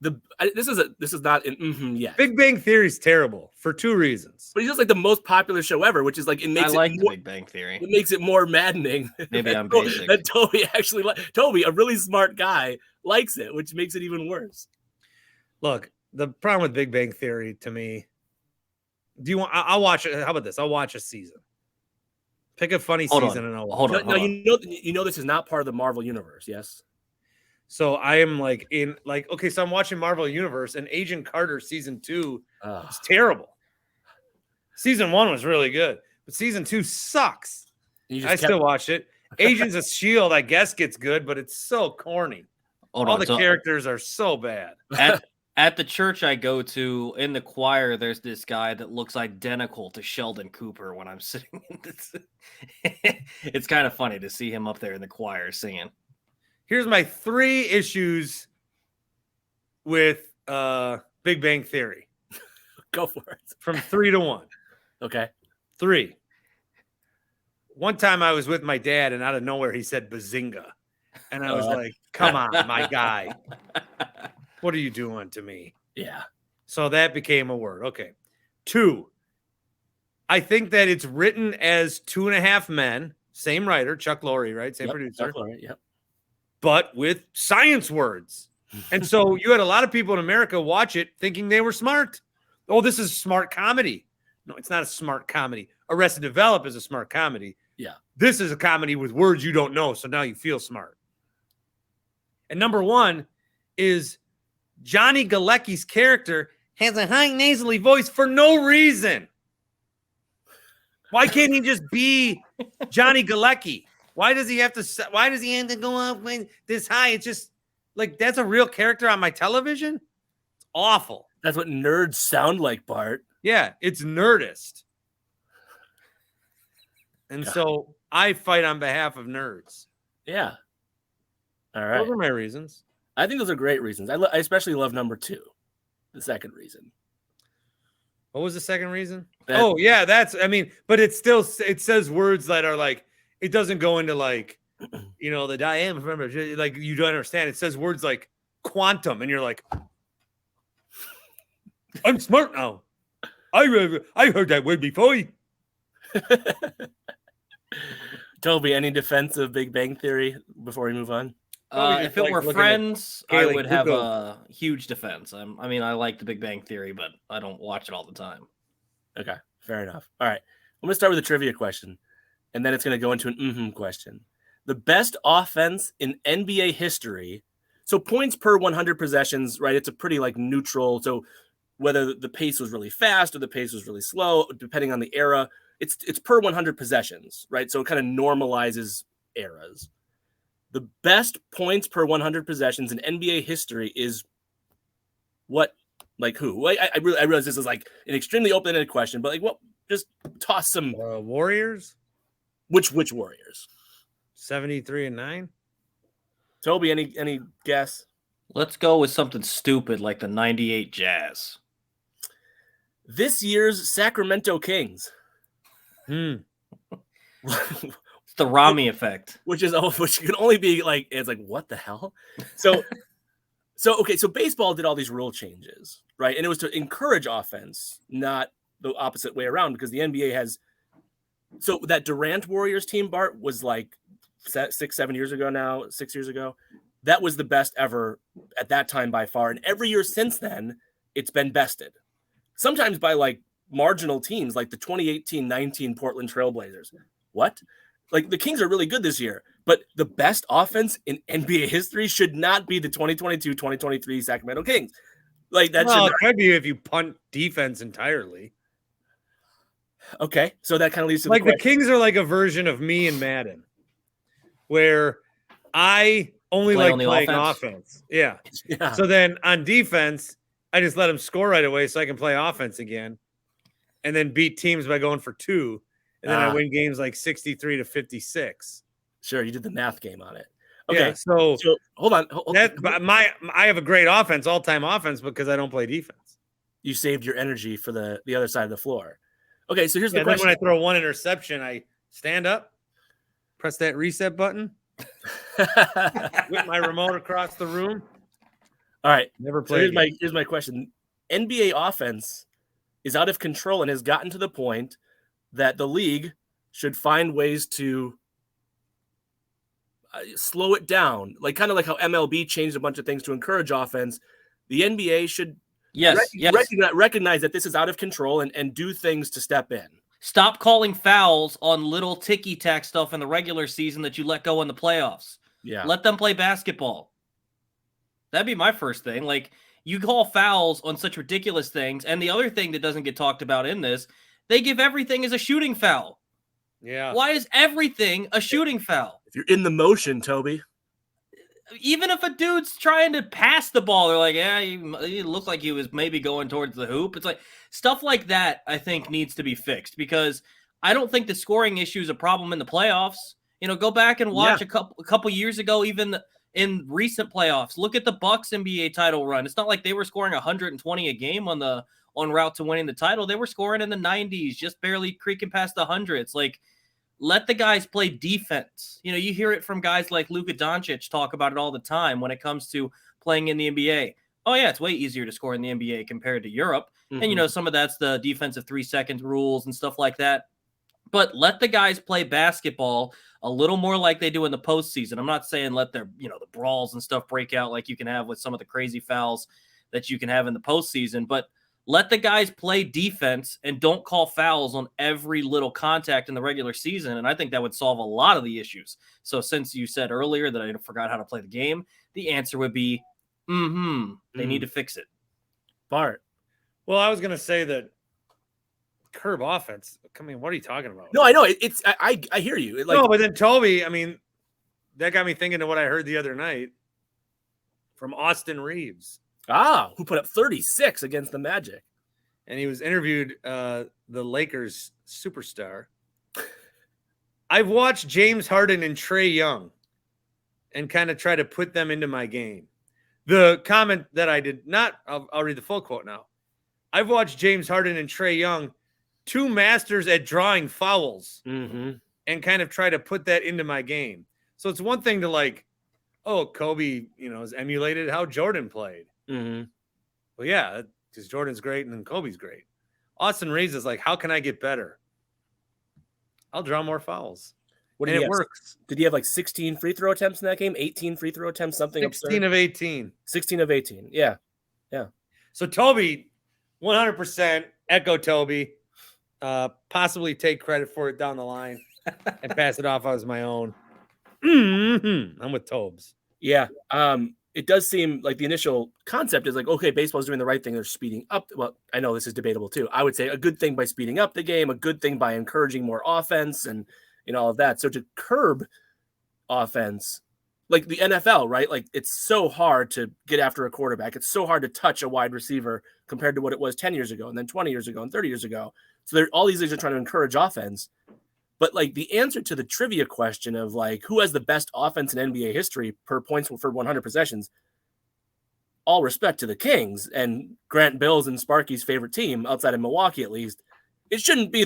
C: This is not an yet.
A: Big Bang Theory is terrible for 2 reasons.
C: But it's just like the most popular show ever, which is like it makes
B: the Big Bang Theory.
C: It makes it more maddening.
B: Maybe I'm basic.
C: That Toby actually Toby, a really smart guy, likes it, which makes it even worse.
A: Look, the problem with Big Bang Theory to me. Do you want? I'll watch it. How about this? I'll watch a season. Pick a funny season and I'll watch.
C: No, you know this is not part of the Marvel universe, yes?
A: So I am like okay, so I'm watching Marvel Universe and Agent Carter season 2 is terrible. Season 1 was really good, but season 2 sucks. Still watch it. Agents of S.H.I.E.L.D., I guess, gets good, but it's so corny. All the characters are so bad.
B: At the church I go to, in the choir, there's this guy that looks identical to Sheldon Cooper when I'm sitting in this. It's kind of funny to see him up there in the choir singing.
A: Here's my 3 issues with Big Bang Theory.
C: Go for it.
A: From 3 to 1.
C: Okay.
A: 3. One time I was with my dad, and out of nowhere he said bazinga. And I was like, come on, my guy. What are you doing to me?
C: Yeah.
A: So that became a word. Okay. 2. I think that it's written as 2.5 Men. Same writer, Chuck Lorre, right? Same producer.
C: Chuck Lorre, yep.
A: But with science words. And so you had a lot of people in America watch it thinking they were smart. Oh, this is smart comedy. No, it's not a smart comedy. Arrested Develop is a smart comedy.
C: Yeah. This
A: is a comedy with words you don't know, so now you feel smart. And number 1 is Johnny Galecki's character has a high nasally voice for no reason. Why can't he just be Johnny Galecki? Why does he have to go up this high? It's just like, that's a real character on my television. It's awful.
C: That's what nerds sound like, Bart.
A: Yeah, it's Nerdist. And so I fight on behalf of nerds.
C: Yeah. All right.
A: Those are my reasons.
C: I think those are great reasons. I especially love number 2, the second reason.
A: What was the second reason? But it says words that are like, it doesn't go into like, the diameter. Remember, like you don't understand. It says words like quantum, and you're like, I'm smart now. I heard that word before.
C: Toby, any defense of Big Bang Theory before we move on?
B: If it were Friends, I
A: Kaylee
B: would have
A: Cuoco.
B: a huge defense. I mean, I like the Big Bang Theory, but I don't watch it all the time.
C: Okay, fair enough. All right, I'm going to start with a trivia question, and then it's going to go into an question. The best offense in NBA history. So points per 100 possessions, right? It's a pretty like neutral. So whether the pace was really fast or the pace was really slow, depending on the era, it's per 100 possessions, right? So it kind of normalizes eras. The best points per 100 possessions in NBA history is what? Like who? I realize this is like an extremely open-ended question, but like what? Just toss some
A: Warriors.
C: Which Warriors?
A: 73-9.
C: Toby, any guess?
B: Let's go with something stupid like the 98 Jazz.
C: This year's Sacramento Kings.
B: It's the Rami effect.
C: Which can only be like, it's like, what the hell? So okay, so baseball did all these rule changes, right? And it was to encourage offense, not the opposite way around, because the NBA has. So that Durant Warriors team, Bart, was like 6 years ago. That was the best ever at that time by far. And every year since then, it's been bested. Sometimes by like marginal teams like the 2018-19 Portland Trailblazers. What? Like the Kings are really good this year, but the best offense in NBA history should not be the 2022-2023 Sacramento Kings. Like that
A: Well, it could be if you punt defense entirely.
C: Okay, so that kind of leads to
A: like the Kings are like a version of me in Madden, where I only like playing offense. Yeah. So then on defense, I just let them score right away so I can play offense again, and then beat teams by going for 2, and then I win games like 63-56.
C: Sure, you did the math game on it. Okay,
A: yeah, so
C: hold on.
A: I have a great offense, all-time offense, because I don't play defense.
C: You saved your energy for the other side of the floor. Okay, so here's the question.
A: Then when I throw one interception, I stand up, press that reset button, whip my remote across the room.
C: All right.
A: Never played.
C: So here's my question. NBA offense is out of control and has gotten to the point that the league should find ways to slow it down. Like kind of like how MLB changed a bunch of things to encourage offense. The NBA should recognize that this is out of control and do things to step in.
B: Stop calling fouls on little ticky-tack stuff in the regular season that you let go in the playoffs.
C: Yeah.
B: Let them play basketball. That'd be my first thing. Like, you call fouls on such ridiculous things. And the other thing that doesn't get talked about in this, they give everything as a shooting foul.
A: Yeah.
B: Why is everything a shooting foul?
C: If you're in the motion, Toby.
B: Even if a dude's trying to pass the ball, they're like, yeah, he looked like he was maybe going towards the hoop. It's like stuff like that, I think, needs to be fixed, because I don't think the scoring issue is a problem in the playoffs. You know, go back and watch a couple years ago, even in recent playoffs. Look at the Bucks NBA title run. It's not like they were scoring 120 a game on route to winning the title. They were scoring in the 90s, just barely creaking past the hundreds. Like, let the guys play defense. You know, you hear it from guys like Luka Doncic talk about it all the time when it comes to playing in the NBA. Oh, yeah, it's way easier to score in the NBA compared to Europe. Mm-hmm. And, you know, some of that's the defensive 3-second rules and stuff like that. But let the guys play basketball a little more like they do in the postseason. I'm not saying let their, you know, the brawls and stuff break out like you can have with some of the crazy fouls that you can have in the postseason, but let the guys play defense and don't call fouls on every little contact in the regular season. And I think that would solve a lot of the issues. So since you said earlier that I forgot how to play the game, the answer would be, they need to fix it.
C: Bart.
A: Well, I was going to say that curb offense. I mean, what are you talking about?
C: No, I know. I hear you.
A: No, but then Toby, I mean, that got me thinking of what I heard the other night from Austin Reeves.
C: Who put up 36 against the Magic.
A: And he was interviewed, the Lakers superstar. I've watched James Harden and Trae Young and kind of try to put them into my game. The comment that I did not, I'll read the full quote now. I've watched James Harden and Trae Young, 2 masters at drawing fouls, and kind of try to put that into my game. So it's one thing to like, oh, Kobe, you know, has emulated how Jordan played.
C: Mm-hmm.
A: Well, yeah, because Jordan's great and then Kobe's great. Austin Reeves is like, how can I get better? I'll draw more fouls.
C: What did
A: And
C: he
A: it
C: have?
A: works.
C: Did he have like 16 free throw attempts in that game? 18 free throw attempts, something
A: 16
C: absurd?
A: of 18.
C: 16 of 18. Yeah.
A: So Toby, 100% echo Toby. Possibly take credit for it down the line and pass it off as my own. I'm with Tobes.
C: Yeah. It does seem like the initial concept is like, okay, baseball's doing the right thing. They're speeding up. Well, I know this is debatable too. I would say a good thing by speeding up the game, a good thing by encouraging more offense and all of that. So to curb offense, like the NFL, right? Like it's so hard to get after a quarterback. It's so hard to touch a wide receiver compared to what it was 10 years ago and then 20 years ago and 30 years ago. So all these things are trying to encourage offense. But like the answer to the trivia question of like who has the best offense in NBA history per points for 100 possessions, all respect to the Kings and Grant Bill's and Sparky's favorite team outside of Milwaukee, at least, it shouldn't be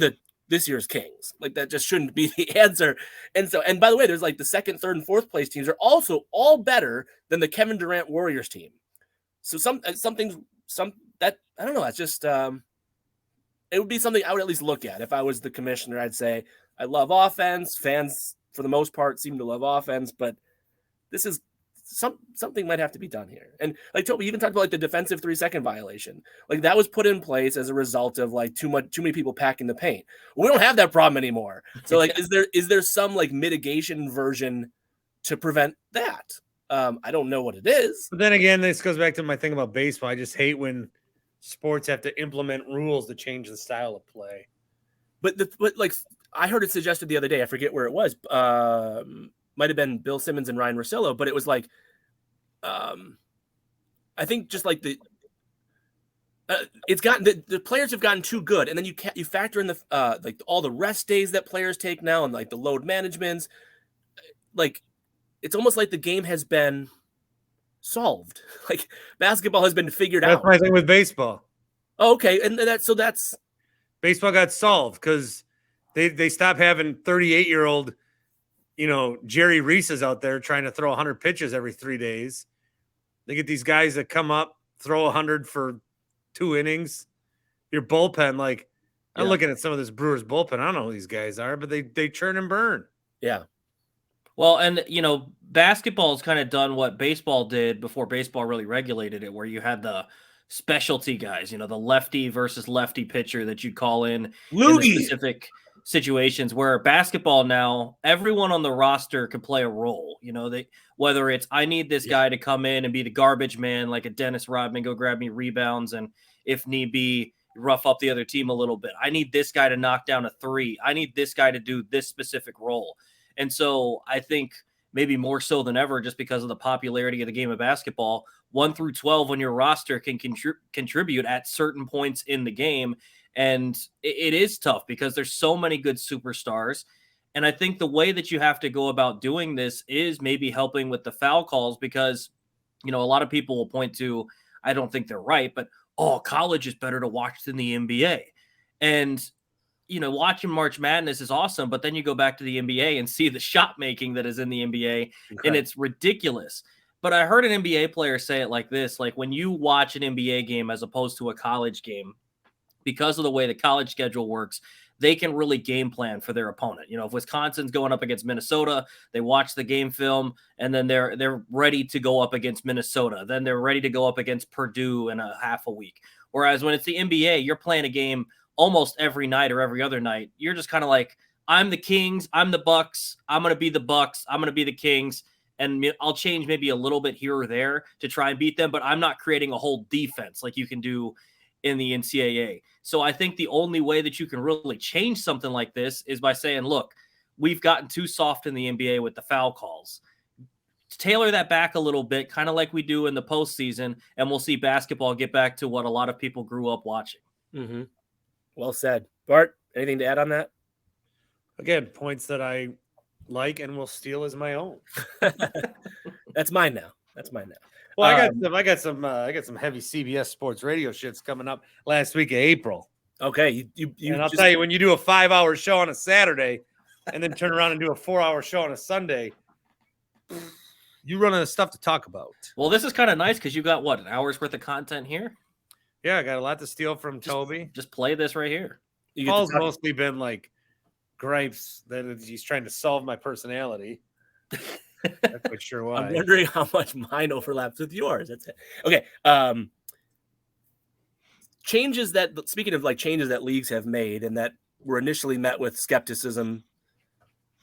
C: this year's Kings. Like that just shouldn't be the answer. And by the way, there's like the second, third, and fourth place teams are also all better than the Kevin Durant Warriors team. So something that I don't know. That's just it would be something I would at least look at if I was the commissioner. I'd say I love offense. Fans for the most part seem to love offense, but this is something might have to be done here. And like Toby even talked about like the defensive 3-second violation. Like that was put in place as a result of like too many people packing the paint. We don't have that problem anymore. So like is there some like mitigation version to prevent that? I don't know what it is.
A: But then again, this goes back to my thing about baseball. I just hate when sports have to implement rules to change the style of play.
C: But like I heard it suggested the other day, I forget where it was. Might have been Bill Simmons and Ryan Russillo, but it was like, I think just like it's gotten the players have gotten too good, and then you factor in the like all the rest days that players take now, and like the load managements, like it's almost like the game has been solved. Like basketball has been figured out.
A: That's my thing with baseball.
C: Oh, okay, and that's
A: baseball got solved because they stopped having 38-year-old. Jerry Reese's out there trying to throw 100 pitches every 3 days. They get these guys that come up, throw 100 for 2 innings. Your bullpen, like, I'm looking at some of this Brewers bullpen. I don't know who these guys are, but they churn and burn.
C: Yeah.
B: Well, and, basketball's kind of done what baseball did before baseball really regulated it, where you had the specialty guys, the lefty versus lefty pitcher that you'd call in the specific situations, where basketball now everyone on the roster can play a role. Whether it's I need this guy to come in and be the garbage man like a Dennis Rodman, go grab me rebounds and if need be rough up the other team a little bit. I need this guy to knock down a 3. I need this guy to do this specific role. And so I think maybe more so than ever, just because of the popularity of the game of basketball, 1 through 12 on your roster can contribute at certain points in the game. And it is tough because there's so many good superstars. And I think the way that you have to go about doing this is maybe helping with the foul calls because, a lot of people will point to, I don't think they're right, but, college is better to watch than the NBA. And, watching March Madness is awesome, but then you go back to the NBA and see the shot making that is in the NBA, and it's ridiculous. But I heard an NBA player say it like this, like when you watch an NBA game as opposed to a college game, because of the way the college schedule works, they can really game plan for their opponent. If Wisconsin's going up against Minnesota, they watch the game film and then they're ready to go up against Minnesota. Then they're ready to go up against Purdue in a half a week. Whereas when it's the NBA, you're playing a game almost every night or every other night. You're just kind of like, I'm the Kings, I'm the Bucks, I'm going to be the Bucks, I'm going to be the Kings. And I'll change maybe a little bit here or there to try and beat them, but I'm not creating a whole defense like you can do in the NCAA. So I think the only way that you can really change something like this is by saying, look, we've gotten too soft in the NBA with the foul calls. Tailor that back a little bit, kind of like we do in the postseason, and we'll see basketball get back to what a lot of people grew up watching.
C: Mm-hmm. Well said. Bart, anything to add on that?
A: Again, points that I like and will steal as my own.
C: That's mine now.
A: Well, I got some heavy CBS Sports Radio shits coming up last week of April.
C: Okay, you
A: and I'll tell you, when you do a 5-hour show on a Saturday and then turn around and do a 4-hour show on a Sunday, you run out of stuff to talk about.
B: Well, this is kind of nice because you got an hour's worth of content here.
A: Yeah, I got a lot to steal from Toby.
B: Just play this right here.
A: Paul's mostly been like gripes that he's trying to solve my personality. That's for sure why.
C: I'm wondering how much mine overlaps with yours. That's it. Okay. Speaking of like changes that leagues have made and that were initially met with skepticism,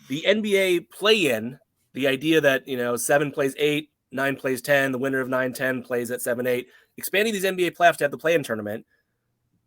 C: the NBA play-in, the idea that 7 plays 8, 9 plays 10, the winner of 9-10 plays at 7-8, expanding these NBA playoffs to have the play-in tournament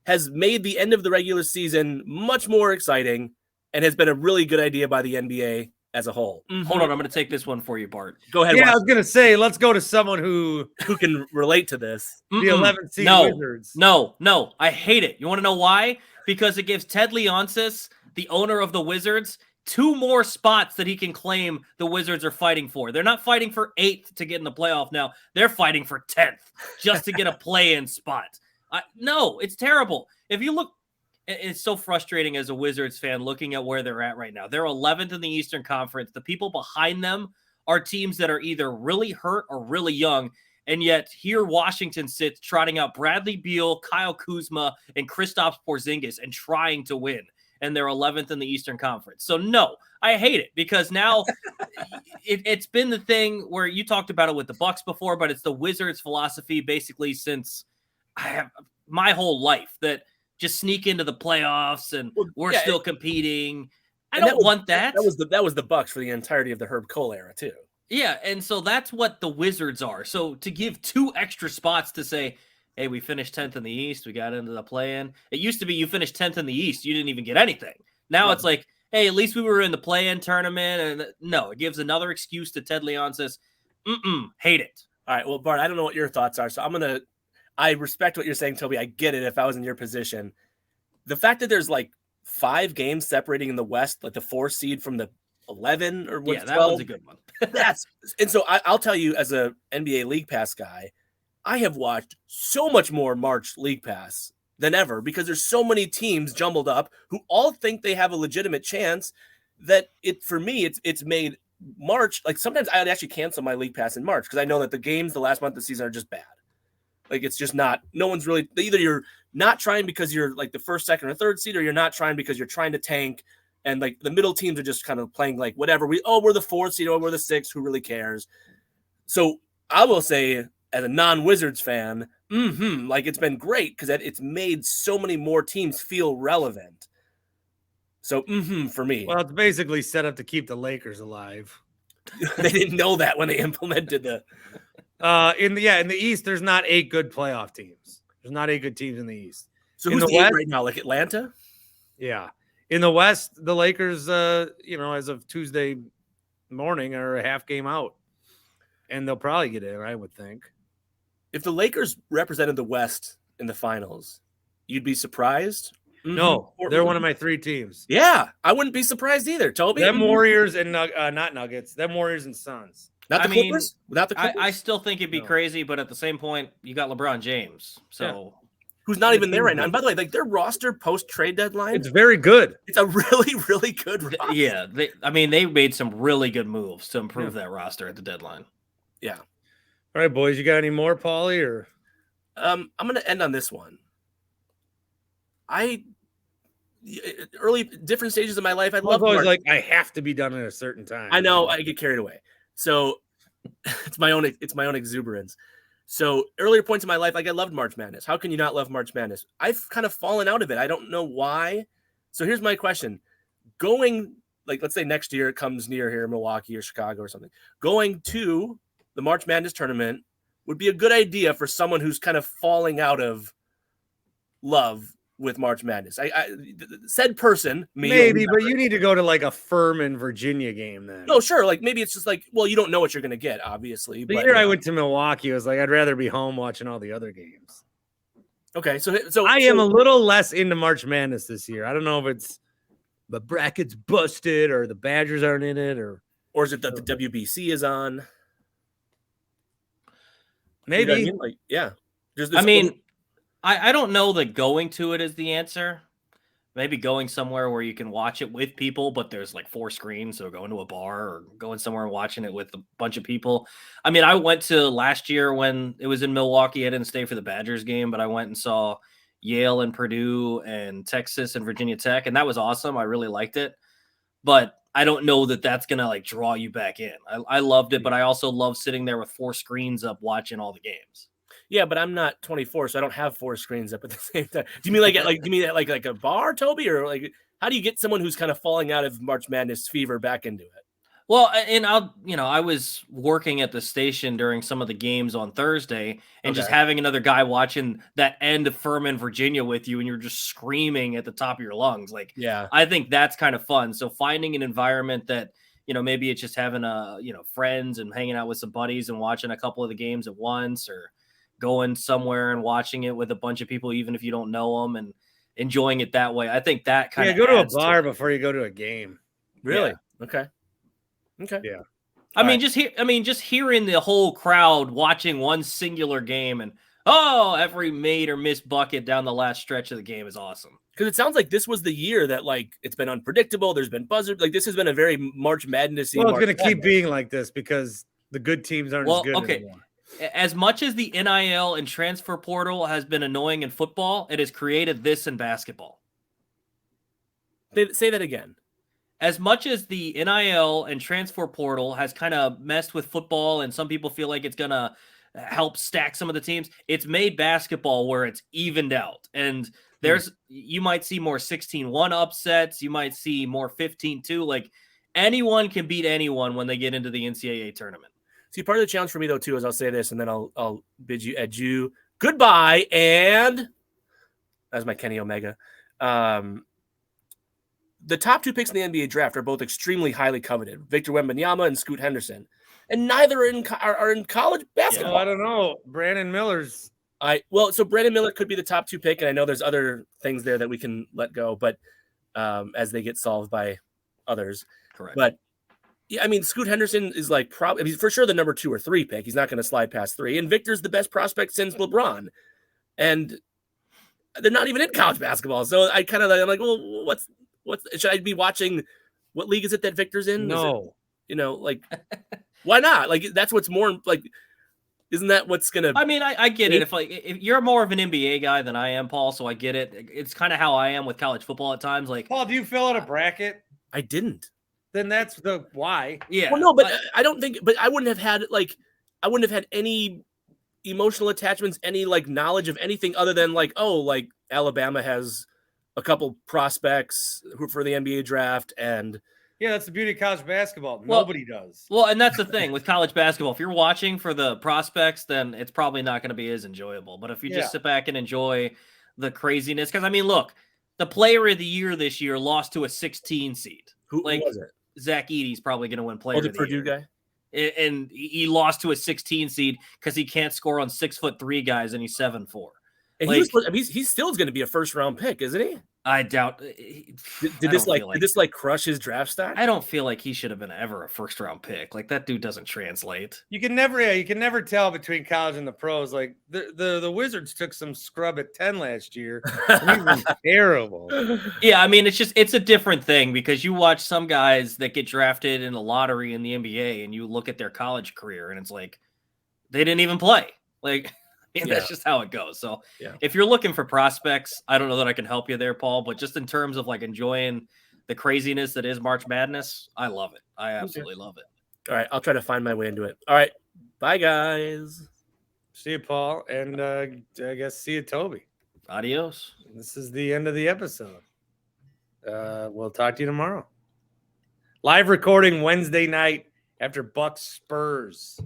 C: has made the end of the regular season much more exciting and has been a really good idea by the NBA as a whole.
B: Hold on, I'm going to take this one for you, Bart.
C: Go ahead.
A: Yeah, I was going to say, let's go to someone who
C: can relate to this.
A: The 11th seed Wizards.
B: No, I hate it. You want to know why? Because it gives Ted Leonsis, the owner of the Wizards, 2 more spots that he can claim the Wizards are fighting for. They're not fighting for 8th to get in the playoff now. They're fighting for 10th just to get a play-in spot. No, it's terrible. If you look, it's so frustrating as a Wizards fan looking at where they're at right now. They're 11th in the Eastern Conference. The people behind them are teams that are either really hurt or really young. And yet here Washington sits trotting out Bradley Beal, Kyle Kuzma, and Kristaps Porzingis and trying to win. And they're 11th in the Eastern Conference. So no, I hate it because now it's been the thing where you talked about it with the Bucks before, but it's the Wizards philosophy basically since I have my whole life that just sneak into the playoffs and we're still competing. I don't want that.
C: That was the Bucks for the entirety of the Herb Cole era too.
B: Yeah, and so that's what the Wizards are. So to give 2 extra spots to say, hey, we finished 10th in the East, we got into the play-in. It used to be you finished 10th in the East, you didn't even get anything. Now it's like, hey, at least we were in the play-in tournament. And no, it gives another excuse to Ted Leonsis. Hate it.
C: All right, well, Bart, I don't know what your thoughts are, so I respect what you're saying, Toby. I get it if I was in your position. The fact that there's like 5 games separating in the West, like the 4 seed from the 11 or what's 12.
B: That one's a good one.
C: And so I'll tell you, as a NBA League Pass guy, I have watched so much more March League Pass than ever because there's so many teams jumbled up who all think they have a legitimate chance that for me it's made March, like sometimes I'd actually cancel my League Pass in March because I know that the games the last month of the season are just bad. Like it's just not, no one's really, either you're not trying because you're like the 1st, 2nd, or 3rd seed, or you're not trying because you're trying to tank. And like the middle teams are just kind of playing like whatever. We're the 4th seed, or we're the 6th, who really cares? So I will say, as a non-Wizards fan, like it's been great because it's made so many more teams feel relevant. So for me.
A: Well, it's basically set up to keep the Lakers alive.
C: They didn't know that when they implemented the
A: in the East, there's not 8 good playoff teams. There's not 8 good teams in the East.
C: So who's the West right now? Like Atlanta?
A: Yeah. In the West, the Lakers, as of Tuesday morning, are a half game out. And they'll probably get in, I would think.
C: If the Lakers represented the West in the finals, you'd be surprised?
A: No, they're one of my 3 teams.
C: Yeah, I wouldn't be surprised either, Toby.
A: Them Warriors and not Nuggets. Them Warriors and Suns.
C: Not the Clippers? Without the Clippers?
B: I still think it'd be crazy, but at the same point, you got LeBron James. So
C: who's not even there right now. And by the way, like their roster post-trade deadline,
A: it's very good.
C: It's a really, really good roster.
B: Yeah, they made some really good moves to improve that roster at the deadline.
C: Yeah.
A: All right, boys, you got any more, Paulie? Or
C: I'm going to end on this one. Different stages of my life, I love
A: always like I have to be done at a certain time.
C: I know, I get carried away. So it's my own exuberance. So earlier points in my life, like I loved March Madness. How can you not love March Madness? I've kind of fallen out of it. I don't know why. So here's my question. Going, like, let's say next year it comes near here, Milwaukee or Chicago or something. Going to the March Madness tournament would be a good idea for someone who's kind of falling out of love with March Madness. Said person,
A: maybe, but you need to go to like a Furman, Virginia game then.
C: No, sure. Like maybe it's just like, well, you don't know what you're going to get, obviously.
A: The year I went to Milwaukee, I was like, I'd rather be home watching all the other games.
C: Okay, so
A: I am a little less into March Madness this year. I don't know if it's the bracket's busted or the Badgers aren't in it, or
C: is it that the WBC is on?
A: Maybe.
C: You know what I mean? Like, yeah.
B: I don't know that going to it is the answer, maybe going somewhere where you can watch it with people, but there's like 4 screens. So going to a bar or going somewhere and watching it with a bunch of people. I mean, I went to last year when it was in Milwaukee. I didn't stay for the Badgers game, but I went and saw Yale and Purdue and Texas and Virginia Tech, and that was awesome. I really liked it, but I don't know that that's going to like draw you back in. I loved it, but I also love sitting there with 4 screens up watching all the games.
C: Yeah, but I'm not 24, so I don't have 4 screens up at the same time. Do you mean like do you mean like a bar, Toby, or like how do you get someone who's kind of falling out of March Madness fever back into it?
B: Well, and I was working at the station during some of the games on Thursday, and just having another guy watching that end of Furman, Virginia with you, and you're just screaming at the top of your lungs. Like,
C: yeah,
B: I think that's kind of fun. So finding an environment that, maybe it's just having friends and hanging out with some buddies and watching a couple of the games at once, or going somewhere and watching it with a bunch of people, even if you don't know them, and enjoying it that way. I think that kind of
A: go to a bar before you go to a game.
C: Really?
B: Yeah.
C: Okay.
A: Yeah.
B: I mean, just hearing the whole crowd watching one singular game and every made or missed bucket down the last stretch of the game is awesome.
C: Because it sounds like this was the year that like it's been unpredictable. There's been buzzers. Like this has been a very March Madness.
A: Well, it's going to keep being like this because the good teams aren't as good anymore.
B: As much as the NIL and transfer portal has been annoying in football, it has created this in basketball.
C: Say that again.
B: As much as the NIL and transfer portal has kind of messed with football, and some people feel like it's going to help stack some of the teams, it's made basketball where it's evened out. And you might see more 16-1 upsets. You might see more 15-2. Like, anyone can beat anyone when they get into the NCAA tournament.
C: See, part of the challenge for me, though, too, is I'll say this, and then I'll bid you adieu. Goodbye, and that's my Kenny Omega. The top 2 picks in the NBA draft are both extremely highly coveted, Victor Wembanyama and Scoot Henderson, and neither are in college basketball.
A: Yeah, I don't know. Brandon Miller's.
C: So Brandon Miller could be the top 2 pick, and I know there's other things there that we can let go, but as they get solved by others.
B: Correct.
C: But yeah, I mean, Scoot Henderson is like probably for sure the number 2 or 3 pick. He's not going to slide past 3. And Victor's the best prospect since LeBron, and they're not even in college basketball. So I'm like, well, what's should I be watching? What league is it that Victor's in?
A: No,
C: like why not? Like that's what's more like. Isn't that what's gonna?
B: I mean, I get it. If you're more of an NBA guy than I am, Paul, so I get it. It's kind of how I am with college football at times. Like,
A: Paul, do you fill out a bracket?
C: I didn't.
A: Then that's the why.
B: Yeah.
C: Well, no, but I don't think. But I wouldn't have had any emotional attachments, any like knowledge of anything other than like, like Alabama has a couple prospects who for the NBA draft, and
A: yeah, that's the beauty of college basketball. Nobody does.
B: Well, and that's the thing with college basketball. If you're watching for the prospects, then it's probably not going to be as enjoyable. But if you just sit back and enjoy the craziness, because I mean, look, the player of the year this year lost to a 16 seed.
C: Who was it?
B: Zach Edey's probably going to win player of the
C: Purdue
B: year.
C: Guy.
B: And he lost to a 16 seed because he can't score on 6'3" guys, and he's 7'4".
C: And he's still going to be a first round pick, isn't he?
B: I doubt.
C: Did this crush his draft stock?
B: I don't feel like he should have been ever a first round pick. Like that dude doesn't translate.
A: You can never tell between college and the pros. Like the Wizards took some scrub at 10 last year. He was terrible.
B: Yeah, I mean it's a different thing because you watch some guys that get drafted in the lottery in the NBA and you look at their college career and it's like they didn't even play. Like. That's just how it goes. So if you're looking for prospects, I don't know that I can help you there, Paul, but just in terms of like enjoying the craziness that is March Madness, I love it. I absolutely love it.
C: All right. I'll try to find my way into it. All right. Bye, guys.
A: See you, Paul. And I guess see you, Toby.
B: Adios.
A: This is the end of the episode. We'll talk to you tomorrow. Live recording Wednesday night after Bucks Spurs.